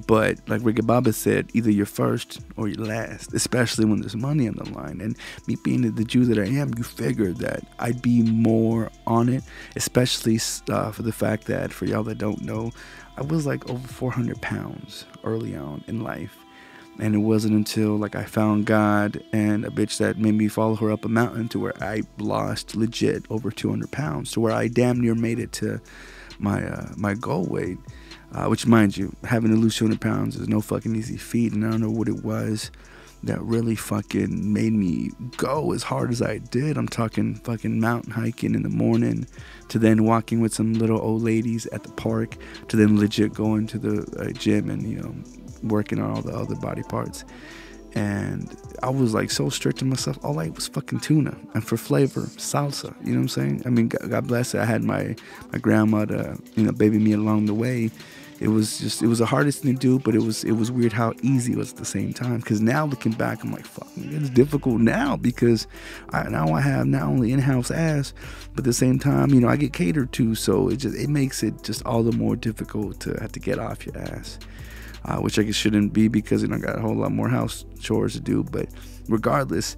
but like Ricky Baba said, either you're first or you're last, especially when there's money on the line. And me being the Jew that I am, you figure that I'd be more on it, especially for the fact that, for y'all that don't know, I was like over 400 pounds early on in life. And it wasn't until like I found God and a bitch that made me follow her up a mountain to where I lost legit over 200 pounds, to where I damn near made it to my goal weight. Which, mind you, having to lose 200 pounds is no fucking easy feat. And I don't know what it was that really fucking made me go as hard as I did. I'm talking fucking mountain hiking in the morning, to then walking with some little old ladies at the park, to then legit going to the gym and, working on all the other body parts. And I was like so strict to myself. All I ate was fucking tuna, and for flavor, salsa. You know what I'm saying? I mean, God bless it, I had my grandma to baby me along the way. It was the hardest thing to do, but it was weird how easy it was at the same time. Because now looking back, I'm like, fuck, it's difficult now, because now I have not only in-house ass, but at the same time, I get catered to. So it makes it just all the more difficult to have to get off your ass. Which I guess shouldn't be, because I got a whole lot more house chores to do. But regardless,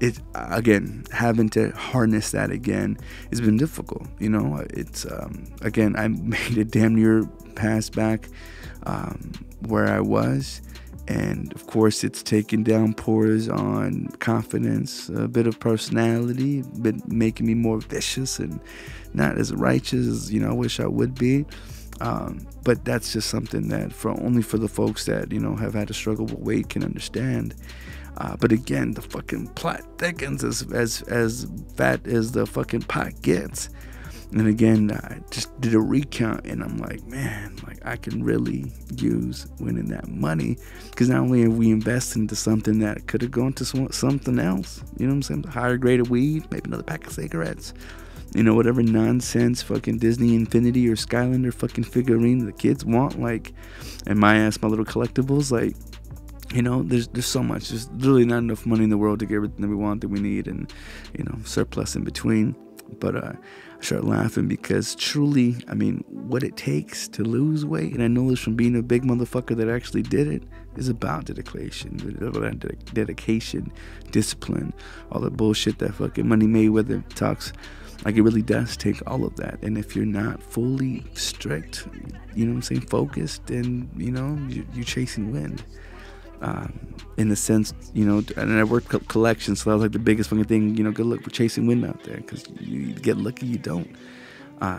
it again, having to harness that again has been difficult. It's again, I made it damn near past back where I was, and of course it's taken downpours on confidence, a bit of personality, been making me more vicious and not as righteous as I wish I would be. But that's just something that only for the folks that have had to struggle with weight can understand. But again, the fucking plot thickens as fat as the fucking pot gets. And again, I just did a recount, and I'm like, man, like I can really use winning that money, because not only have we invested into something that could have gone to something else, you know what I'm saying, higher grade of weed, maybe another pack of cigarettes. Whatever nonsense fucking Disney Infinity or Skylander fucking figurine the kids want, like, and my little collectibles, like, there's so much. There's literally not enough money in the world to get everything that we want, that we need, and, surplus in between. But I start laughing, because truly, I mean, what it takes to lose weight, and I know this from being a big motherfucker that actually did it, is about dedication, discipline, all the bullshit that fucking Money Mayweather talks. Like, it really does take all of that. And if you're not fully strict, focused, then, you're chasing wind. In the sense, and I worked collections, so that was like the biggest fucking thing, good luck with chasing wind out there, because you get lucky, you don't.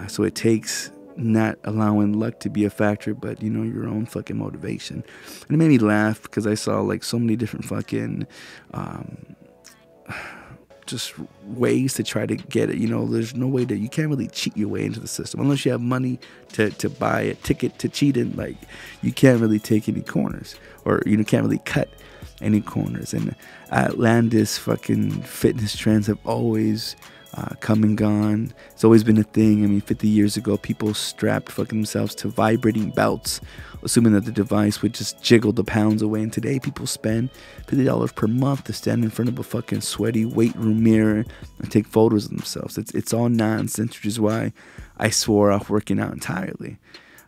So it takes not allowing luck to be a factor, but, your own fucking motivation. And it made me laugh, because I saw like so many different fucking, just ways to try to get it. There's no way that you can't really cheat your way into the system unless you have money to buy a ticket to cheat in. Like, you can't really take any corners, or can't really cut any corners. And outlandish fucking fitness trends have always come and gone. It's always been a thing. I mean, 50 years ago, people strapped fucking themselves to vibrating belts, assuming that the device would just jiggle the pounds away. And today, people spend $50 per month to stand in front of a fucking sweaty weight room mirror and take photos of themselves. It's all nonsense, which is why I swore off working out entirely,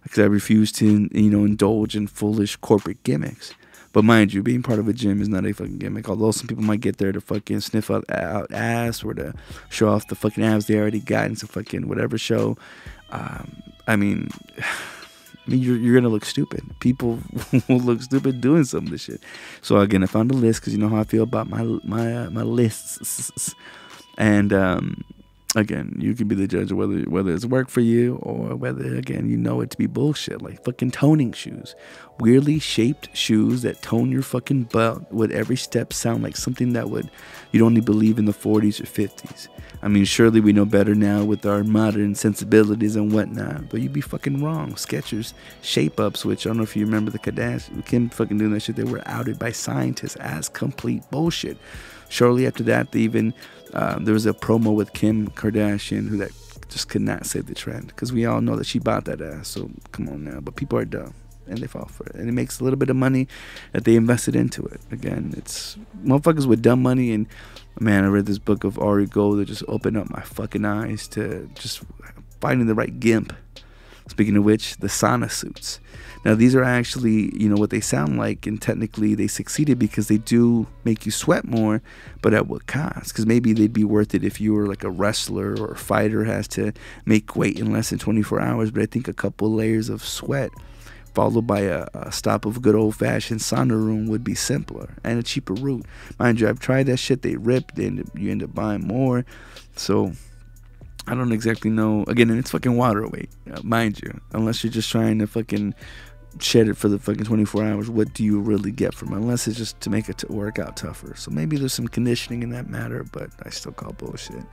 because I refuse to, indulge in foolish corporate gimmicks. But mind you, being part of a gym is not a fucking gimmick. Although some people might get there to fucking sniff out ass or to show off the fucking abs they already got in some fucking whatever show. I mean, you're gonna look stupid. People will look stupid doing some of this shit. So again, I found a list because you know how I feel about my lists. And again, you can be the judge of whether it's work for you or whether, again, you know it to be bullshit. Like fucking toning shoes. Weirdly shaped shoes that tone your fucking butt with every step sound like something that you'd only believe in the 40s or 50s. I mean, surely we know better now with our modern sensibilities and whatnot, but you'd be fucking wrong. Skechers shape-ups, which I don't know if you remember the Kardashian, Kim fucking doing that shit, they were outed by scientists as complete bullshit. Shortly after that, they even there was a promo with Kim Kardashian that just could not save the trend, because we all know that she bought that ass. So come on now, but people are dumb and they fall for it, and it makes a little bit of money that they invested into it. Again, it's motherfuckers with dumb money. And man, I read this book of Ari Gold that just opened up my fucking eyes to just finding the right gimp. Speaking of which, the sauna suits. Now, these are actually, you know, what they sound like, and technically they succeeded because they do make you sweat more, but at what cost? Because maybe they'd be worth it if you were like a wrestler or a fighter has to make weight in less than 24 hours, but I think a couple layers of sweat followed by a stop of good old-fashioned sauna room would be simpler and a cheaper route. Mind you, I've tried that shit. They rip, you end up buying more. So I don't exactly know. Again, and it's fucking water weight, mind you. Unless you're just trying to fucking shed it for the fucking 24 hours, what do you really get from it? Unless it's just to make it workout tougher. So maybe there's some conditioning in that matter, but I still call bullshit.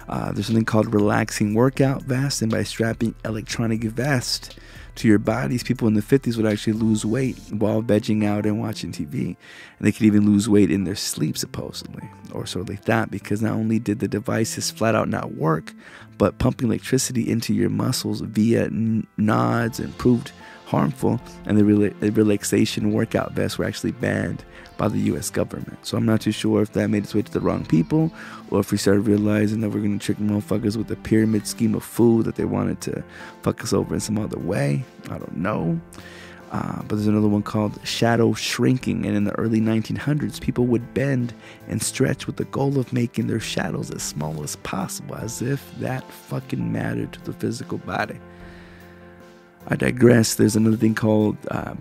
There's something called relaxing workout vest, and by strapping electronic vest to your bodies, people in the 50s would actually lose weight while vegging out and watching TV. And they could even lose weight in their sleep, supposedly. Or so they thought, because not only did the devices flat out not work, but pumping electricity into your muscles via nods and proved harmful, and the relaxation workout vests were actually banned by the U.S. government. So I'm not too sure if that made its way to the wrong people, or if we started realizing that we're going to trick motherfuckers with the pyramid scheme of food that they wanted to fuck us over in some other way. I don't know. But there's another one called shadow shrinking, and in the early 1900s, people would bend and stretch with the goal of making their shadows as small as possible, as if that fucking mattered to the physical body. I digress. There's another thing called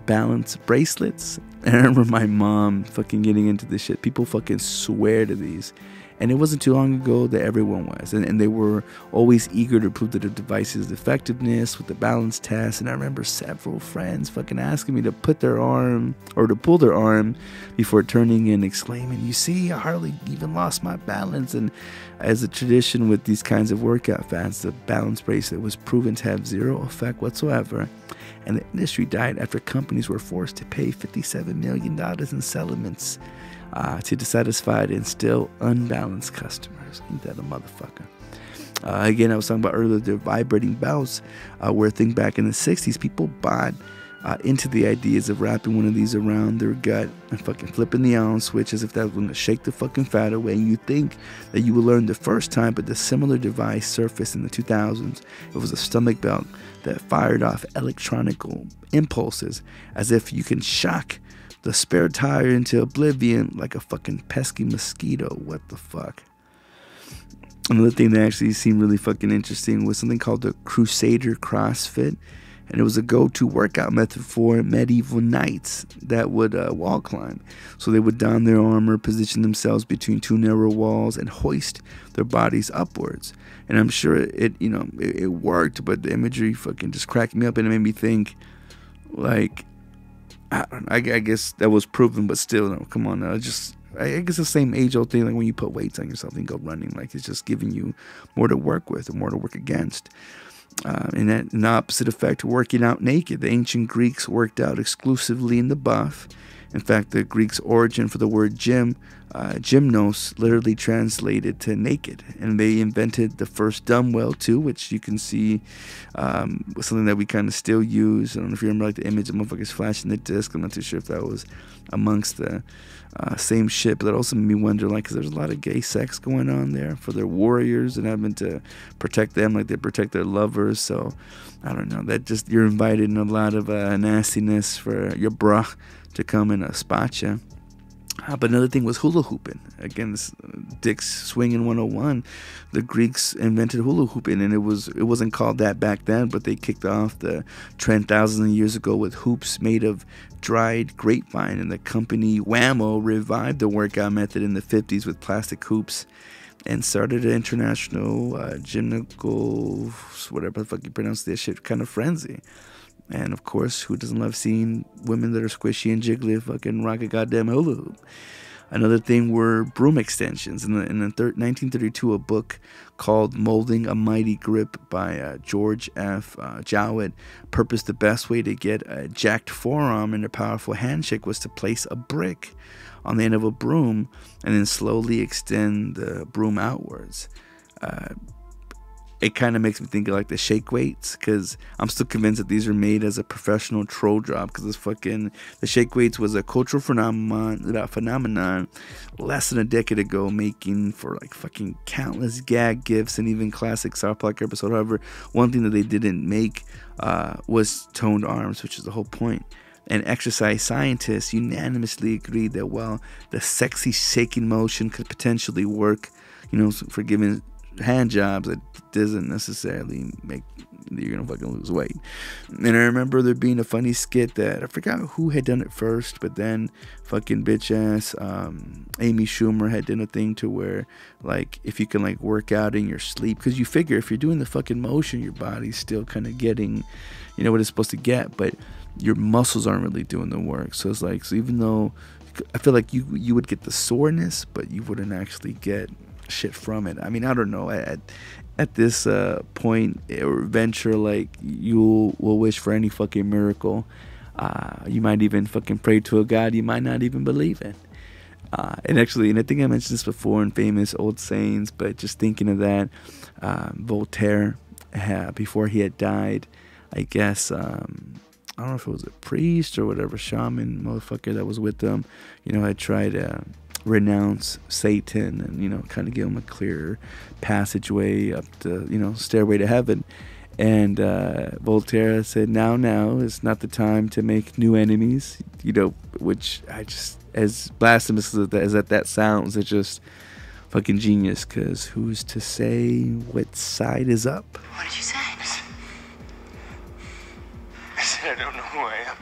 balance bracelets. And I remember my mom fucking getting into this shit. People fucking swear to these. And it wasn't too long ago that everyone was. And they were always eager to prove that the device's effectiveness with the balance test. And I remember several friends fucking asking me to put their arm, or to pull their arm before turning and exclaiming, "You see, I hardly even lost my balance." And as a tradition with these kinds of workout fads, the balance bracelet was proven to have zero effect whatsoever. And the industry died after companies were forced to pay $57 million in settlements to satisfied and still unbalanced customers. Ain't that a motherfucker? Again, I was talking about earlier, the vibrating belts, where I think back in the 60s, people bought into the ideas of wrapping one of these around their gut and fucking flipping the on switch as if that was going to shake the fucking fat away. And you think that you will learn the first time, but the similar device surfaced in the 2000s. It was a stomach belt that fired off electronical impulses as if you can shock the spare tire into oblivion like a fucking pesky mosquito. What the fuck? Another thing that actually seemed really fucking interesting was something called the Crusader CrossFit. And it was a go-to workout method for medieval knights that would wall climb. So they would don their armor, position themselves between two narrow walls, and hoist their bodies upwards. And I'm sure it worked, but the imagery fucking just cracked me up, and it made me think, like, I guess that was proven, but still, no, come on now. I guess the same age-old thing, like when you put weights on yourself and go running, like it's just giving you more to work with or more to work against. And that, an opposite effect, working out naked. The ancient Greeks worked out exclusively in the buff. In fact, the Greeks' origin for the word gym gymnos literally translated to naked, and they invented the first dumbbell too, which you can see was something that we kind of still use. I don't know if you remember like the image of motherfuckers flashing the disc. I'm not too sure if that was amongst the same shit, but that also made me wonder, like, because there's a lot of gay sex going on there for their warriors and having to protect them like they protect their lovers. So I don't know, that just, you're invited in a lot of nastiness for your bruh to come and spot you. But another thing was hula hooping. Again, this Dick's Swinging 101. The Greeks invented hula hooping, and it wasn't called that back then, but they kicked off the trend thousands of years ago with hoops made of dried grapevine, and the company Whammo revived the workout method in the 50s with plastic hoops and started an international gymnastical, whatever the fuck you pronounce this shit, kind of frenzy. And of course, who doesn't love seeing women that are squishy and jiggly fucking rock a goddamn hula hoop? Another thing were broom extensions. In 1932, a book called Molding a Mighty Grip by George F. Jowett purposed the best way to get a jacked forearm and a powerful handshake was to place a brick on the end of a broom and then slowly extend the broom outwards. It kind of makes me think of like the shake weights, because I'm still convinced that these are made as a professional troll drop, because the shake weights was a cultural phenomenon less than a decade ago, making for like fucking countless gag gifs and even classic South Park episode. However, one thing that they didn't make was toned arms, which is the whole point. And exercise scientists unanimously agreed that while the sexy shaking motion could potentially work, for giving hand jobs, it doesn't necessarily make you're gonna fucking lose weight. And I remember there being a funny skit that I forgot who had done it first, but then fucking bitch ass Amy Schumer had done a thing to where, like, if you can like work out in your sleep, because you figure if you're doing the fucking motion, your body's still kind of getting what it's supposed to get, but your muscles aren't really doing the work. So it's like, so even though I feel like you would get the soreness, but you wouldn't actually get shit from it. I mean, I don't know, at this point or venture, like, you will wish for any fucking miracle. You might even fucking pray to a god you might not even believe in. And I think I mentioned this before in famous old sayings, but just thinking of that, Voltaire, before he had died, I guess, I don't know if it was a priest or whatever, shaman motherfucker that was with them, had tried to renounce Satan and, kind of give him a clearer passageway up the, stairway to heaven. And Voltaire said, now is not the time to make new enemies, which I just, as blasphemous as that sounds, it's just fucking genius, because who's to say what side is up? What did you say? I said I don't know who I am.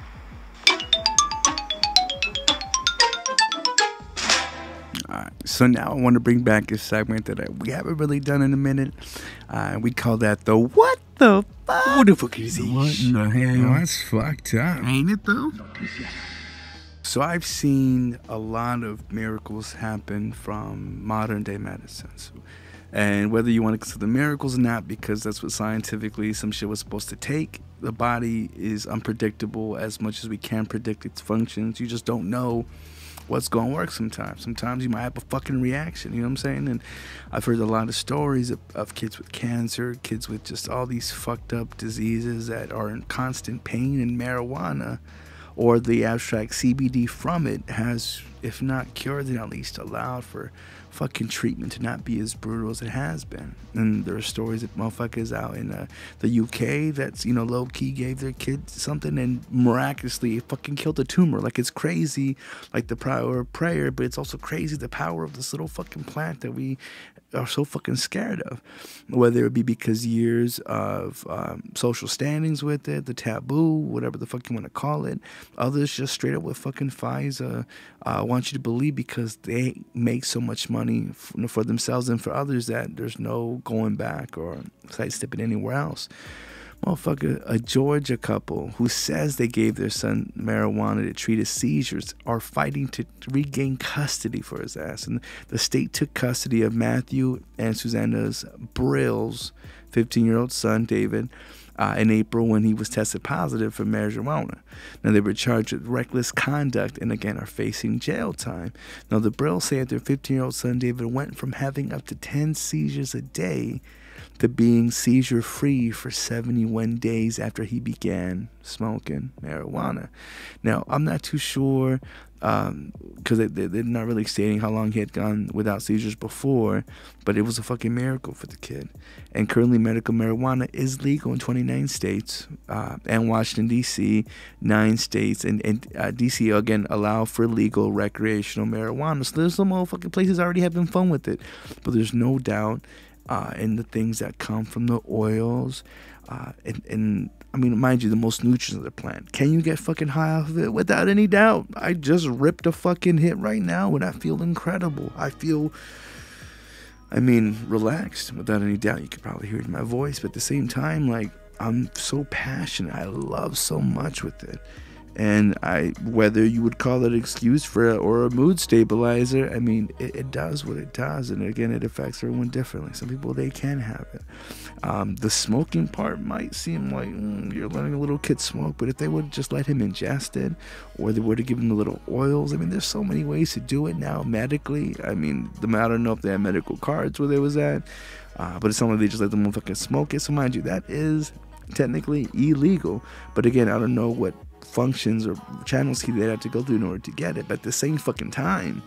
Alright, so now I want to bring back a segment that we haven't really done in a minute. We call that the What the Fuck? What the fuck is he? What in the hell? That's fucked up. Ain't it though? So I've seen a lot of miracles happen from modern day medicine. And whether you want to consider miracles or not, because that's what scientifically some shit was supposed to take, the body is unpredictable as much as we can predict its functions. You just don't know what's going to work sometimes. Sometimes you might have a fucking reaction, you know what I'm saying? And I've heard a lot of stories of kids with cancer, kids with just all these fucked up diseases that are in constant pain, and marijuana or the abstract CBD from it has, if not cured, then at least allowed for fucking treatment to not be as brutal as it has been. And there are stories of motherfuckers out in the UK that's, low-key gave their kids something and miraculously it fucking killed the tumor. Like, it's crazy, like the power of prayer, but it's also crazy the power of this little fucking plant that we are so fucking scared of. Whether it be because years of social standings with it, the taboo, whatever the fuck you want to call it. Others just straight up with fucking Pfizer want you to believe because they make so much money for themselves and for others that there's no going back or sidestepping anywhere else. Motherfucker, a Georgia couple who says they gave their son marijuana to treat his seizures are fighting to regain custody for his ass. And the state took custody of Matthew and Susanna's Brills 15-year-old son, David, in April when he was tested positive for marijuana. Now, they were charged with reckless conduct and, again, are facing jail time. Now, the Brills say that their 15-year-old son, David, went from having up to 10 seizures a day to being seizure-free for 71 days after he began smoking marijuana. Now, I'm not too sure, because they're not really stating how long he had gone without seizures before, but it was a fucking miracle for the kid. And currently, medical marijuana is legal in 29 states, and Washington, D.C., 9 states, and D.C., again, allow for legal recreational marijuana. So there's some motherfucking places already having fun with it, but there's no doubt in the things that come from the oils, and I mean, mind you, the most nutrients of the plant. Can you get fucking high off of it? Without any doubt. I just ripped a fucking hit right now and I feel incredible. I feel, relaxed without any doubt. You could probably hear it in my voice, but at the same time, like, I'm so passionate. I love so much with it. And whether you would call it an excuse for or a mood stabilizer, it does what it does. And again, it affects everyone differently. Some people, they can have it. The smoking part might seem like you're letting a little kid smoke, but if they would just let him ingest it, or they were to give him the little oils, there's so many ways to do it now medically. I don't know if they have medical cards where they was at, but it's something they just let them fucking smoke it. So mind you, that is technically illegal. But again, I don't know what functions or channels they'd have to go through in order to get it. But at the same fucking time,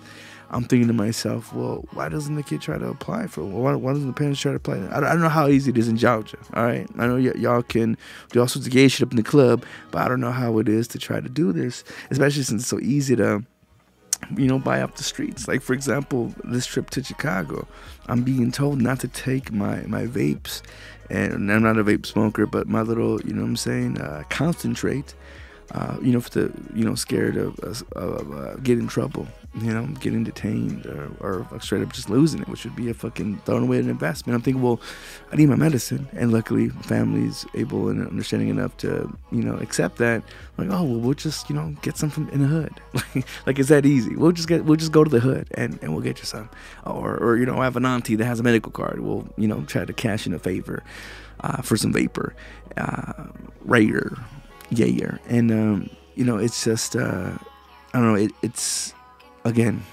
I'm thinking to myself, well, why doesn't the kid try to apply for it? Why doesn't the parents try to apply? I don't know how easy it is in Georgia, all right? I know y'all can do all sorts of gay shit up in the club, but I don't know how it is to try to do this, especially since it's so easy to, buy up the streets. Like, for example, this trip to Chicago, I'm being told not to take my vapes, and I'm not a vape smoker, but my little, concentrate, for the, scared of getting in trouble, getting detained or straight up just losing it, which would be a fucking throwing away an investment. I'm thinking, well, I need my medicine, and luckily, family's able and understanding enough to, accept that. Like, oh, well, we'll just, get some from in the hood. Like, it's that easy. We'll just go to the hood and we'll get you some. Or I have an auntie that has a medical card. We'll, try to cash in a favor for some vapor, Raider. Yeah. And, it's just, I don't know, it's, again,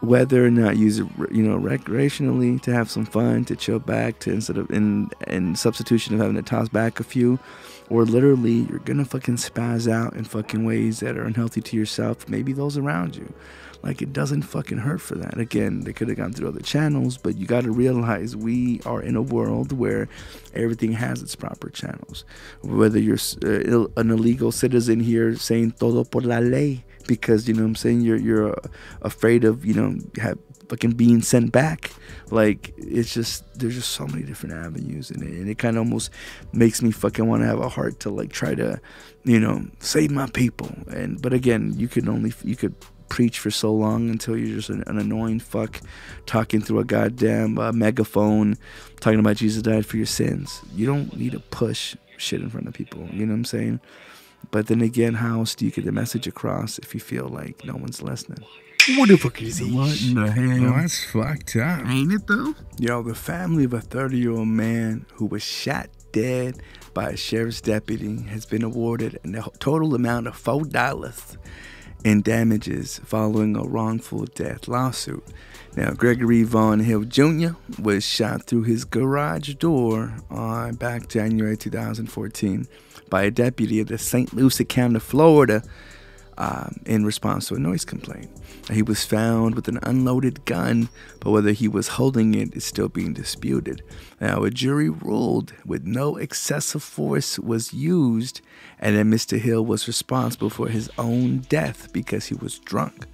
whether or not use it, recreationally to have some fun, to chill back, to instead of in substitution of having to toss back a few, or literally you're gonna fucking spaz out in fucking ways that are unhealthy to yourself, maybe those around you. Like, it doesn't fucking hurt for that. Again, they could have gone through other channels, but you got to realize we are in a world where everything has its proper channels. Whether you're an illegal citizen here saying todo por la ley, because, you're afraid of, fucking being sent back. Like, it's just, there's just so many different avenues in it. And it kind of almost makes me fucking want to have a heart to, like, try to, save my people. But again, you could preach for so long until you're just an annoying fuck talking through a goddamn megaphone talking about Jesus died for your sins. You don't need to push shit in front of people, you know what I'm saying? But then again, how else do you get the message across if you feel like no one's listening? What the fuck is he? What in the hell? That's fucked up, ain't it though? Yo, the family of a 30-year-old man who was shot dead by a sheriff's deputy has been awarded a total amount of $4 in damages following a wrongful death lawsuit. Now, Gregory Vaughn Hill Jr. was shot through his garage door on back January 2014 by a deputy of the St. Lucie County, Florida, in response to a noise complaint. He was found with an unloaded gun, but whether he was holding it is still being disputed. Now, a jury ruled with no excessive force was used, and that Mr. Hill was responsible for his own death because he was drunk.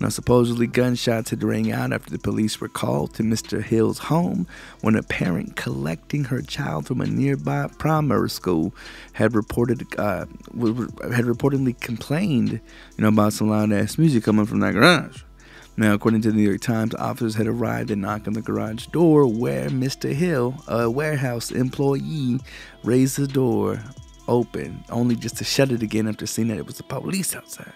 Now, supposedly gunshots had rang out after the police were called to Mr. Hill's home when a parent collecting her child from a nearby primary school had reportedly complained, about some loud ass music coming from that garage. Now, according to the New York Times, officers had arrived and knocked on the garage door where Mr. Hill, a warehouse employee, raised the door open, only just to shut it again after seeing that it was the police outside.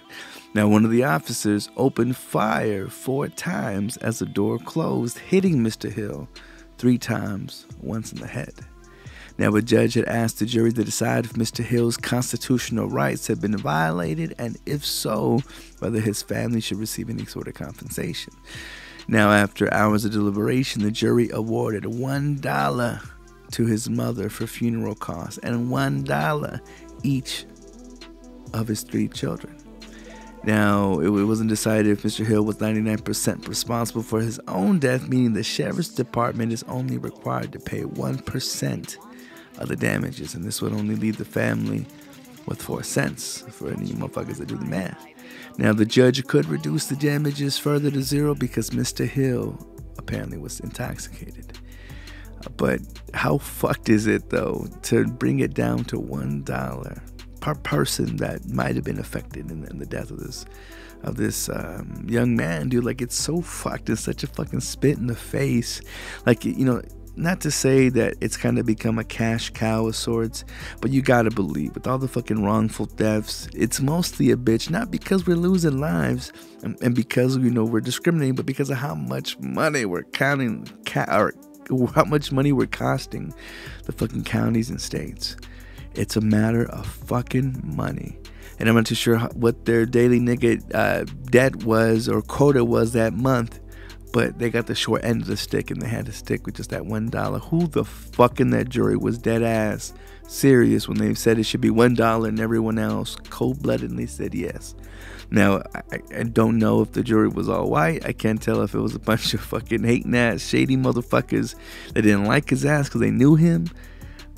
Now, one of the officers opened fire 4 times as the door closed, hitting Mr. Hill 3 times, once in the head. Now, a judge had asked the jury to decide if Mr. Hill's constitutional rights had been violated, and if so, whether his family should receive any sort of compensation. Now, after hours of deliberation, the jury awarded $1 to his mother for funeral costs and $1 each of his 3 children. Now, it wasn't decided if Mr. Hill was 99% responsible for his own death, meaning the sheriff's department is only required to pay 1% of the damages, and this would only leave the family with 4 cents for any motherfuckers that do the math. Now, the judge could reduce the damages further to 0 because Mr. Hill apparently was intoxicated. But how fucked is it, though, to bring it down to $1 per person that might have been affected in the death of this young man, dude? Like, it's so fucked. It's such a fucking spit in the face. Like, you know, not to say that it's kind of become a cash cow of sorts, but you gotta believe with all the fucking wrongful deaths, it's mostly a bitch, not because we're losing lives and because, you know, we're discriminating, but because of how much money we're counting, or how much money we're costing the fucking counties and states. It's a matter of fucking money. And I'm not too sure what their daily nigga debt was or quota was that month, but they got the short end of the stick and they had to stick with just that $1. Who the fuck in that jury was dead ass serious when they said it should be $1 and everyone else cold-bloodedly said yes? Now, I don't know if the jury was all white. I can't tell if it was a bunch of fucking hating ass, shady motherfuckers that didn't like his ass because they knew him.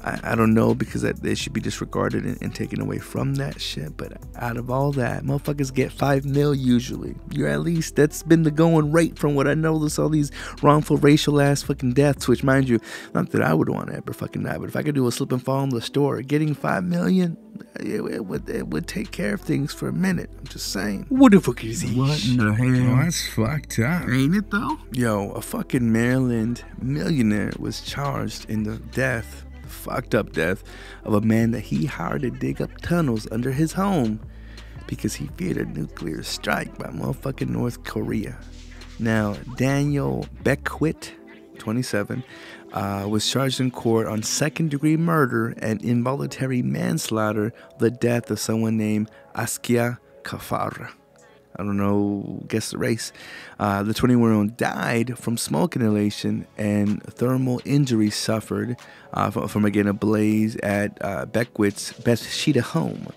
I don't know, because they should be disregarded and taken away from that shit. But out of all that, motherfuckers get $5 million usually. You're at least, that's been the going rate from what I noticed. All these wrongful racial ass fucking deaths, which, mind you, not that I would want to ever fucking die, but if I could do a slip and fall in the store, getting $5 million, it would take care of things for a minute. I'm just saying. What the fuck is he? What in the hell? That's fucked up, ain't it though? Yo, a fucking Maryland millionaire was charged in the fucked up death of a man that he hired to dig up tunnels under his home because he feared a nuclear strike by motherfucking North Korea. Now, Daniel Beckwith, 27, was charged in court on second-degree murder and involuntary manslaughter, the death of someone named S.P.i.C. I don't know, guess the race. The 21-year-old died from smoke inhalation and thermal injuries suffered from, again, a blaze at Beckwith's Bethesda home.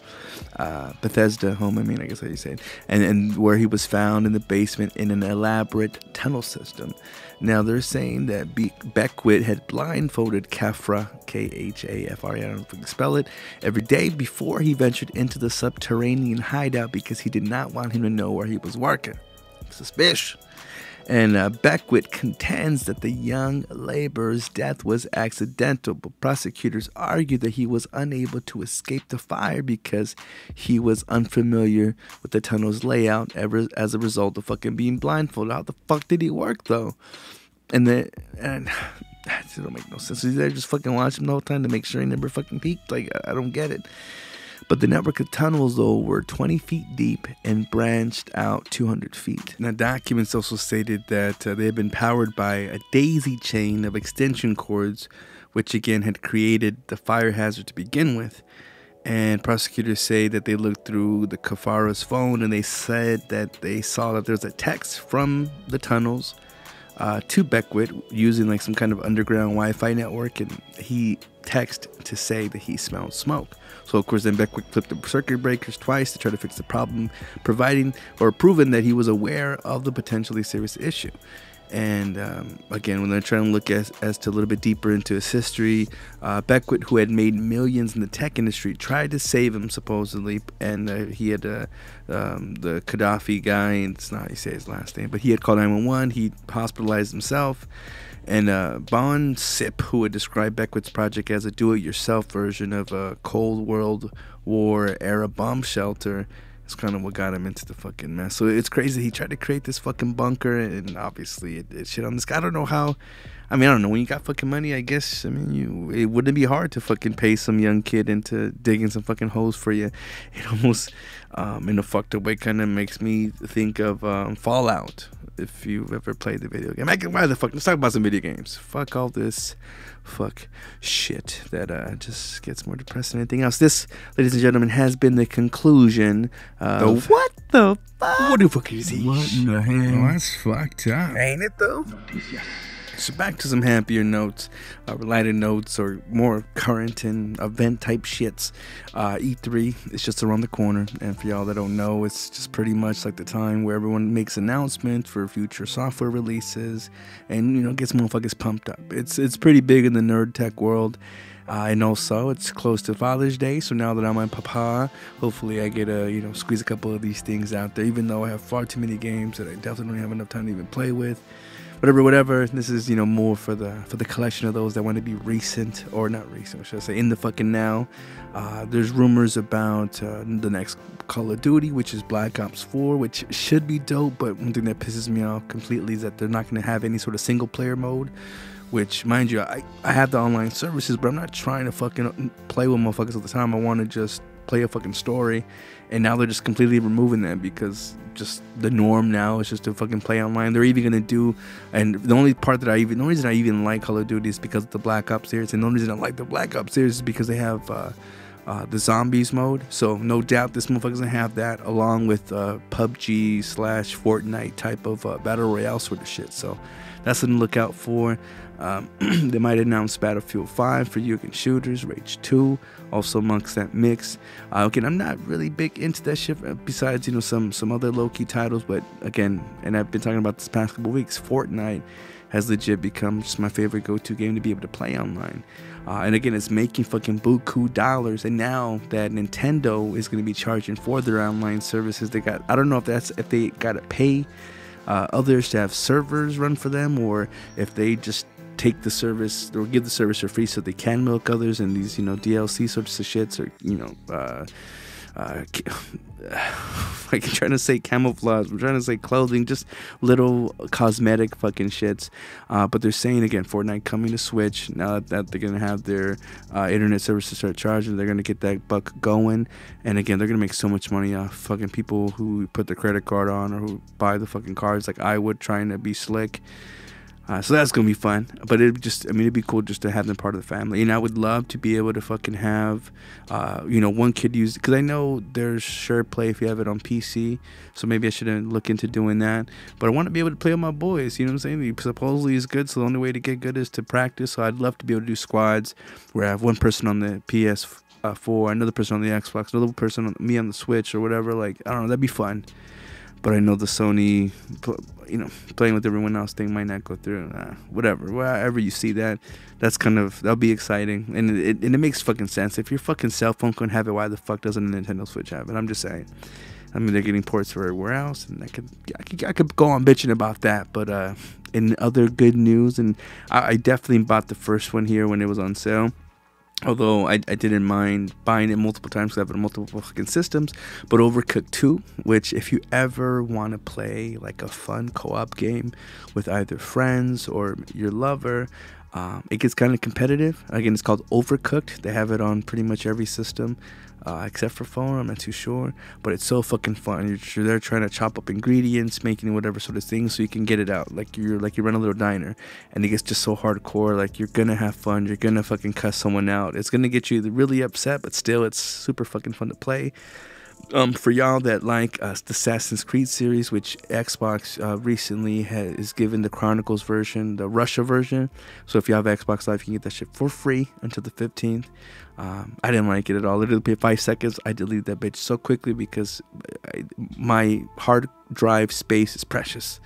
Bethesda home, I guess how you say it. And where he was found in the basement in an elaborate tunnel system. Now, they're saying that Beckwith had blindfolded Khafra, Khafra, I don't know if we can spell it, every day before he ventured into the subterranean hideout because he did not want him to know where he was working. Suspicious. And Beckwith contends that the young laborer's death was accidental, but prosecutors argued that he was unable to escape the fire because he was unfamiliar with the tunnel's layout as a result of fucking being blindfolded. How the fuck did he work, though? And that don't make no sense. He's there just fucking watching the whole time to make sure he never fucking peeked. Like, I don't get it. But the network of tunnels, though, were 20 feet deep and branched out 200 feet. Now, documents also stated that they had been powered by a daisy chain of extension cords, which again had created the fire hazard to begin with. And prosecutors say that they looked through the Khafra's phone and they said that they saw that there's a text from the tunnels to Beckwith using like some kind of underground Wi-Fi network, and he texted to say that he smelled smoke. So of course then Beckwith flipped the circuit breakers twice to try to fix the problem, proving that he was aware of the potentially serious issue. And again, when they're trying to look as to a little bit deeper into his history, Beckwith, who had made millions in the tech industry, tried to save him supposedly, and he had the Gaddafi guy, and it's not how you say his last name, but he had called 911. He hospitalized himself. And Bon Sip, who had described Beckwith's project as a do-it-yourself version of a Cold World War era bomb shelter, it's kind of what got him into the fucking mess. So it's crazy. He tried to create this fucking bunker, and obviously it shit on this guy. I don't know how. I don't know. When you got fucking money, I guess, it wouldn't be hard to fucking pay some young kid into digging some fucking holes for you. It almost, in a fucked up way, kind of makes me think of Fallout. if you've ever played the video game. Why the fuck? Let's talk about some video games. Fuck all this fuck shit that just gets more depressing than anything else. This, ladies and gentlemen, has been the conclusion of What the fuck? What the fuck is he? What in the hell? That's fucked up. Ain't it though? So back to some happier notes, lighter notes, or more current and event type shits. E3 is just around the corner, and for y'all that don't know, it's just pretty much like the time where everyone makes announcements for future software releases, and gets motherfuckers pumped up. It's pretty big in the nerd tech world. And also, it's close to Father's Day, so now that I'm on Papa, hopefully I get to squeeze a couple of these things out there. Even though I have far too many games that I definitely don't have enough time to even play with. Whatever. This is more for the collection of those that want to be recent, or not recent, should I say, in the fucking now. There's rumors about the next Call of Duty, which is Black Ops 4, which should be dope. But one thing that pisses me off completely is that they're not going to have any sort of single player mode. Which, mind you, I have the online services, but I'm not trying to fucking play with motherfuckers all the time. I want to just play a fucking story. And now they're just completely removing that because just the norm now is just to fucking play online. They're even gonna do, and the only reason I even like Call of Duty is because of the Black Ops series, and the only reason I like the Black Ops series is because they have the zombies mode. So no doubt this motherfucker's gonna have that along with PUBG / Fortnite type of battle royale sort of shit. So that's something to look out for. They might announce Battlefield 5 for you against shooters, Rage 2 also amongst that mix. Again, I'm not really big into that shit besides some other low-key titles, but again, and I've been talking about this past couple weeks, Fortnite has legit become just my favorite go-to game to be able to play online. And again, it's making fucking buku dollars. And now that Nintendo is going to be charging for their online services, I don't know if they got to pay others to have servers run for them, or if they just take the service or give the service for free so they can milk others and these DLC sorts of shits, or like I'm trying to say camouflage, I'm trying to say clothing, just little cosmetic fucking shits. But they're saying again, Fortnite coming to Switch. Now that they're gonna have their internet services start charging, they're gonna get that buck going. And again, they're gonna make so much money off fucking people who put their credit card on or who buy the fucking cards like I would, trying to be slick. So that's gonna be fun, but it'd be cool just to have them part of the family. And I would love to be able to fucking have, one kid use, because I know there's share play if you have it on PC. So maybe I should look into doing that. But I want to be able to play with my boys. You know what I'm saying? He supposedly is good, so the only way to get good is to practice. So I'd love to be able to do squads where I have one person on the PS4, another person on the Xbox, another person me on the Switch or whatever. Like, I don't know, that'd be fun. But I know the Sony, playing with everyone else thing might not go through. Whatever. Wherever you see that, that'll be exciting. And it makes fucking sense. If your fucking cell phone couldn't have it, why the fuck doesn't a Nintendo Switch have it? I'm just saying. I mean, they're getting ports for everywhere else, and I could go on bitching about that. But in other good news, and I definitely bought the first one here when it was on sale. Although I didn't mind buying it multiple times because I have it on multiple fucking systems. But Overcooked 2, which if you ever want to play like a fun co-op game with either friends or your lover, it gets kind of competitive. Again, it's called Overcooked. They have it on pretty much every system. Except for phone, I'm not too sure, but it's so fucking fun. You're there trying to chop up ingredients, making whatever sort of thing, so you can get it out. Like you run a little diner, and it gets just so hardcore. Like you're gonna have fun. You're gonna fucking cuss someone out. It's gonna get you really upset, but still, it's super fucking fun to play. For y'all that like the Assassin's Creed series, which Xbox recently is given the Chronicles version, the Russia version. So if you have Xbox Live, you can get that shit for free until the 15th. I didn't like it at all. Literally, 5 seconds, I deleted that bitch so quickly because my hard drive space is precious.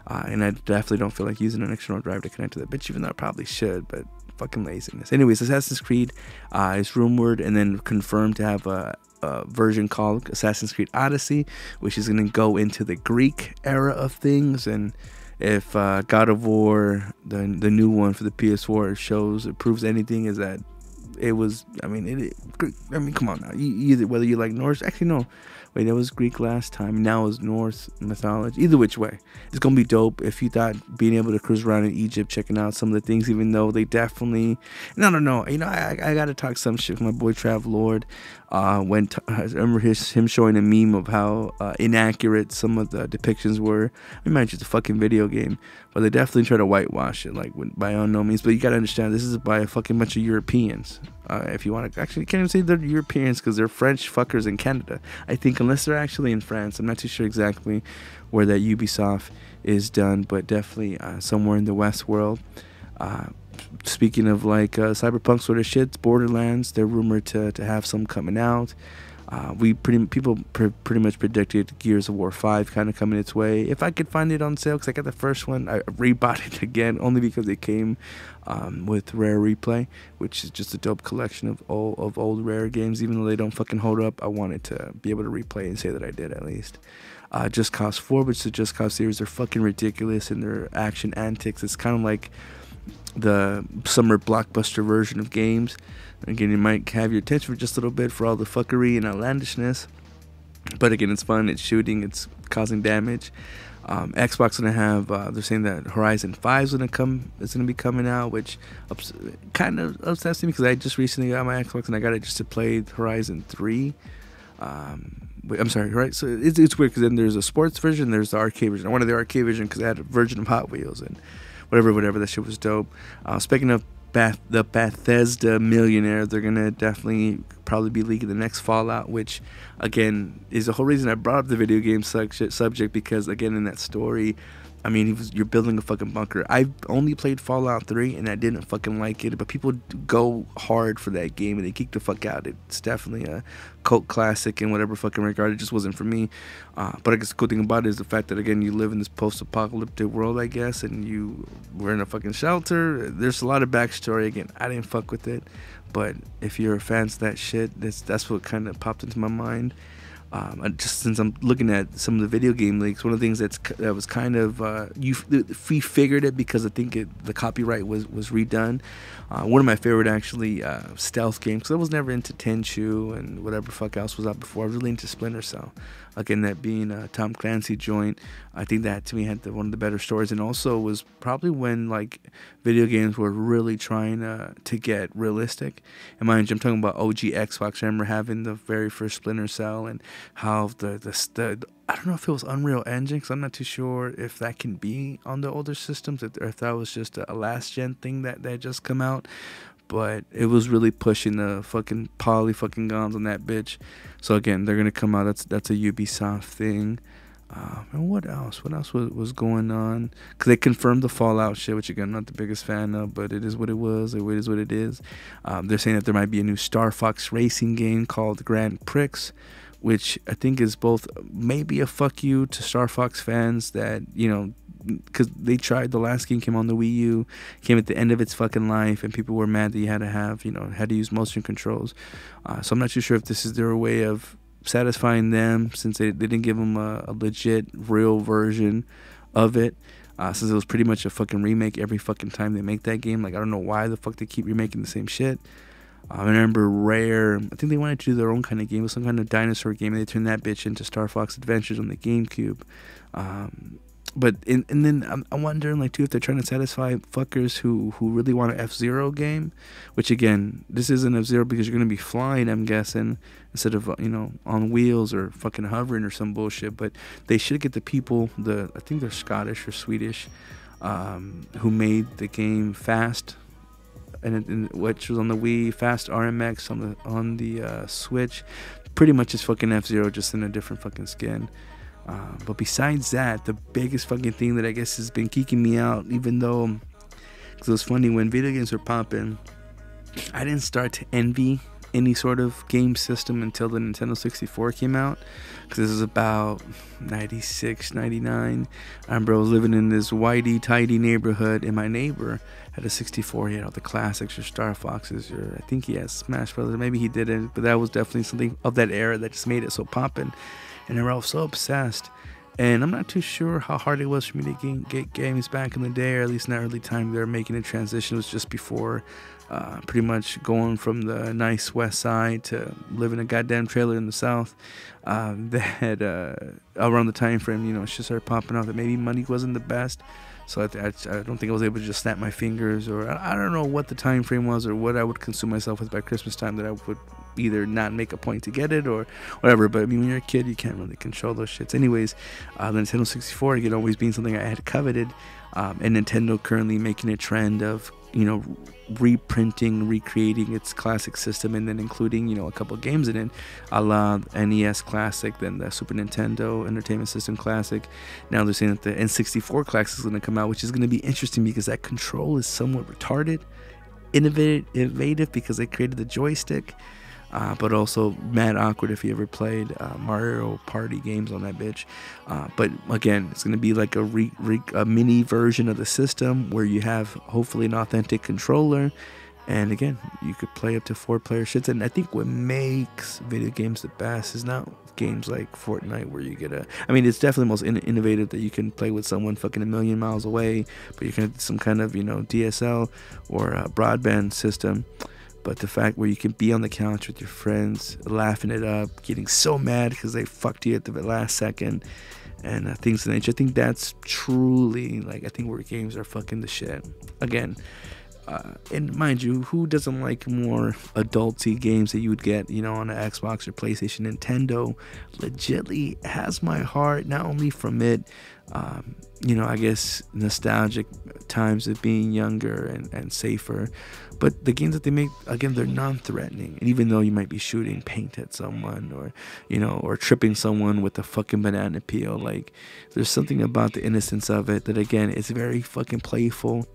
And I definitely don't feel like using an external drive to connect to that bitch, even though I probably should, but fucking laziness. Anyways, Assassin's Creed is rumored and then confirmed to have a version called Assassin's Creed Odyssey, which is going to go into the Greek era of things. And if God of War, the new one for the PS4, it proves anything, is that it was. I mean, come on now. Either whether you like Norse, actually no. Wait, that was Greek last time. Now it's Norse mythology. Either which way, it's gonna be dope. If you thought being able to cruise around in Egypt, checking out some of the things, even though they definitely, no, you know, I gotta talk some shit with my boy Trav Lord. I remember him showing a meme of how inaccurate some of the depictions were. I mean, it's just a fucking video game, but they definitely try to whitewash it, like by no means. But you gotta understand, this is by a fucking bunch of Europeans. If you want to, actually, you can't even say they're Europeans because they're French fuckers in Canada, I think, unless they're actually in France. I'm not too sure exactly where that Ubisoft is done, but definitely somewhere in the West world. Speaking of like cyberpunk sort of shit, Borderlands, they're rumored to have some coming out. People pretty much predicted Gears of War 5 kind of coming its way. If I could find it on sale, because I got the first one, I rebought it again only because it came with Rare Replay, which is just a dope collection of old Rare games. Even though they don't fucking hold up, I wanted to be able to replay and say that I did at least. Just Cause 4, which the Just Cause series, they're fucking ridiculous in their action antics. It's kind of like the summer blockbuster version of games. Again, you might have your attention for just a little bit for all the fuckery and outlandishness, but again, it's fun, it's shooting, it's causing damage. Xbox gonna have they're saying that Horizon 5 is gonna be coming out, which kind of upsets me because I just recently got my Xbox and I got it just to play Horizon 3. I'm sorry, right? So it's weird because then there's a sports version, there's the arcade version. I wanted the arcade version because I had a version of Hot Wheels and whatever, that shit was dope. Speaking of the Bethesda millionaire, they're gonna definitely probably be leaking the next Fallout, which again is the whole reason I brought up the video game subject, because again, in that story, I mean, you're building a fucking bunker. I've only played Fallout 3 and I didn't fucking like it, but people go hard for that game and they geek the fuck out. It's definitely a cult classic in whatever fucking regard. It just wasn't for me. But I guess the cool thing about it is the fact that, again, you live in this post-apocalyptic world, I guess, and you were in a fucking shelter. There's a lot of backstory. Again, I didn't fuck with it, but if you're a fan of that shit, that's what kind of popped into my mind. Just since I'm looking at some of the video game leaks, one of the things that was kind of we figured it because I think the copyright was redone. One of my favorite actually stealth games, because I was never into Tenchu and whatever fuck else was out before. I was really into Splinter Cell. Again, that being a Tom Clancy joint, I think that to me had one of the better stories, and also was probably when like video games were really trying to get realistic. And mind you, I'm talking about OG Xbox. I remember having the very first Splinter Cell and how the I don't know if it was Unreal Engine, because I'm not too sure if that can be on the older systems, or if that was just a last gen thing that had just come out. But it was really pushing the fucking poly fucking guns on that bitch. So again, they're gonna come out. That's a Ubisoft thing. And what else? What else was going on? Because they confirmed the Fallout shit, which again, I'm not the biggest fan of, but it is what it was. It is what it is. They're saying that there might be a new Star Fox racing game called Grand Prix, which I think is both maybe a fuck you to Star Fox fans that, you know, because they tried, the last game came on the Wii U, came at the end of its fucking life, and people were mad that you had to use motion controls. So I'm not too sure if this is their way of satisfying them, since they didn't give them a legit, real version of it. Since it was pretty much a fucking remake every fucking time they make that game. Like, I don't know why the fuck they keep remaking the same shit. I remember Rare, I think they wanted to do their own kind of game, some kind of dinosaur game, and they turned that bitch into Star Fox Adventures on the GameCube. And then I'm wondering, like, too, if they're trying to satisfy fuckers who really want an F-Zero game, which, again, this isn't F-Zero because you're going to be flying, I'm guessing, instead of, on wheels or fucking hovering or some bullshit. But they should get the people, I think they're Scottish or Swedish, who made the game Fast, and which was on the Wii, Fast RMX on the Switch. Pretty much just fucking F-Zero, just in a different fucking skin. But besides that, the biggest fucking thing that I guess has been geeking me out, even though, because it was funny, when video games were popping, I didn't start to envy any sort of game system until the Nintendo 64 came out, because this is about 96, 99. I remember I was living in this whitey, tidy neighborhood, and my neighbor had a 64. He had all the classics, your Star Foxes, I think he has Smash Brothers, maybe he didn't, but that was definitely something of that era that just made it so poppin'. And they were all so obsessed. And I'm not too sure how hard it was for me to get games back in the day, or at least in that early time they were making a transition. It was just before Pretty much going from the nice west side to living a goddamn trailer in the south. That around the time frame, you know, shit started popping off that maybe money wasn't the best. So I don't think I was able to just snap my fingers, or I don't know what the time frame was or what I would consume myself with by Christmas time, that I would either not make a point to get it or whatever. But I mean, when you're a kid, you can't really control those shits. Anyways, the Nintendo 64, again, always being something I had coveted, and Nintendo currently making a trend of, you know, reprinting, recreating its classic system, and then including, you know, a couple of games in it, a la NES Classic, then the Super Nintendo Entertainment System Classic. Now they're saying that the N64 Classic is going to come out, which is going to be interesting because that control is somewhat retarded, innovative because they created the joystick, but also mad awkward if you ever played Mario Party games on that bitch. But again, it's going to be like a mini version of the system where you have hopefully an authentic controller. And again, you could play up to 4-player shits. And I think what makes video games the best is not games like Fortnite where you get I mean, it's definitely most innovative that you can play with someone fucking a million miles away, but you can have some kind of, you know, DSL or broadband system. But the fact where you can be on the couch with your friends, laughing it up, getting so mad because they fucked you at the last second, and things of that nature. I think that's truly, like, I think where games are fucking the shit. Again, and mind you, who doesn't like more adulty games that you would get, you know, on an Xbox or PlayStation? Nintendo legitly has my heart, not only from it, you know, I guess nostalgic times of being younger and safer, but the games that they make, again, they're non-threatening. And even though you might be shooting paint at someone, or, you know, or tripping someone with a fucking banana peel, like, there's something about the innocence of it that, again, it's very fucking playful,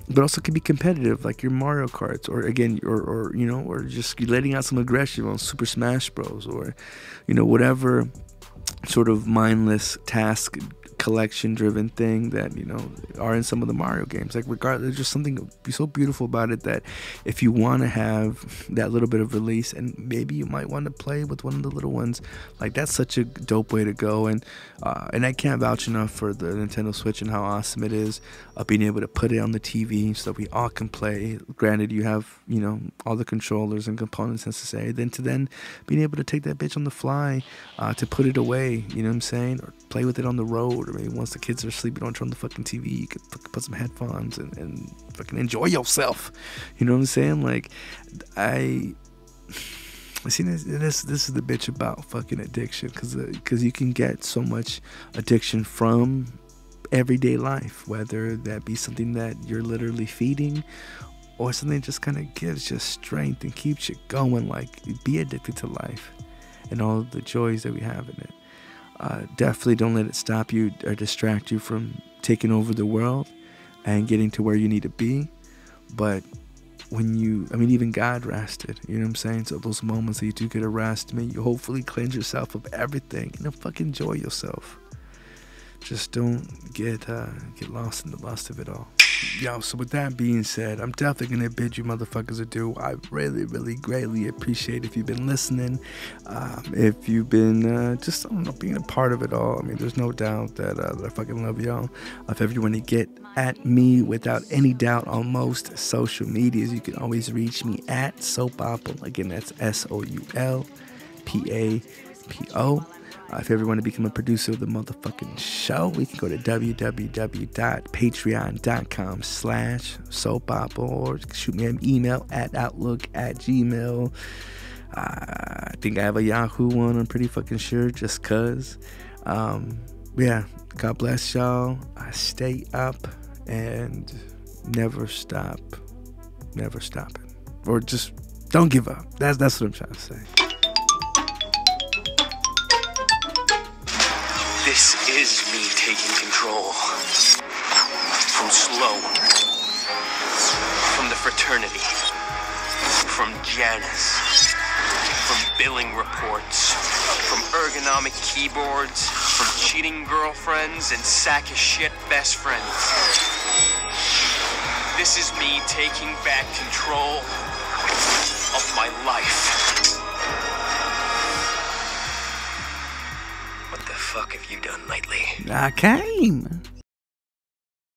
but also can be competitive, like your Mario Karts, or again, or you know, or just letting out some aggression on Super Smash Bros, or, you know, whatever sort of mindless task collection driven thing that, you know, are in some of the Mario games. Like, regardless, there's just something so beautiful about it that if you want to have that little bit of release, and maybe you might want to play with one of the little ones, like, that's such a dope way to go. And I can't vouch enough for the Nintendo Switch and how awesome it is, being able to put it on the TV so that we all can play. Granted, you have, you know, all the controllers and components necessary, then being able to take that bitch on the fly, to put it away, you know what I'm saying, or play with it on the road, or maybe once the kids are asleep, you don't turn on the fucking TV, you could put some headphones and fucking enjoy yourself, you know what I'm saying? Like, I see this is the bitch about fucking addiction, because you can get so much addiction from everyday life, whether that be something that you're literally feeding, or something that just kind of gives you strength and keeps you going. Like, be addicted to life and all the joys that we have in it. Definitely don't let it stop you or distract you from taking over the world and getting to where you need to be. But when even God rested, you know what I'm saying? So those moments that you do get a rest, you hopefully cleanse yourself of everything and fucking enjoy yourself. Just don't get lost in the lust of it all. Yo, so with that being said, I'm definitely going to bid you motherfuckers adieu. I really, really greatly appreciate if you've been listening. If you've been just, I don't know, being a part of it all. I mean, there's no doubt that I fucking love y'all. If ever you want to get at me without any doubt on most social medias, you can always reach me at Papo. Again, that's SOULPAPO. If you ever want to become a producer of the motherfucking show, we can go to www.patreon.com/SoulPapo, or shoot me an email at outlook@gmail. I think I have a Yahoo one, I'm pretty fucking sure, just cuz. Yeah, God bless y'all. Stay up and never stop. Never stopping. Or just don't give up. That's what I'm trying to say. This is me taking control. From Sloan. From the fraternity. From Janice. From billing reports. From ergonomic keyboards. From cheating girlfriends and sack of shit best friends. This is me taking back control of my life. What the fuck have you done lately? iCame.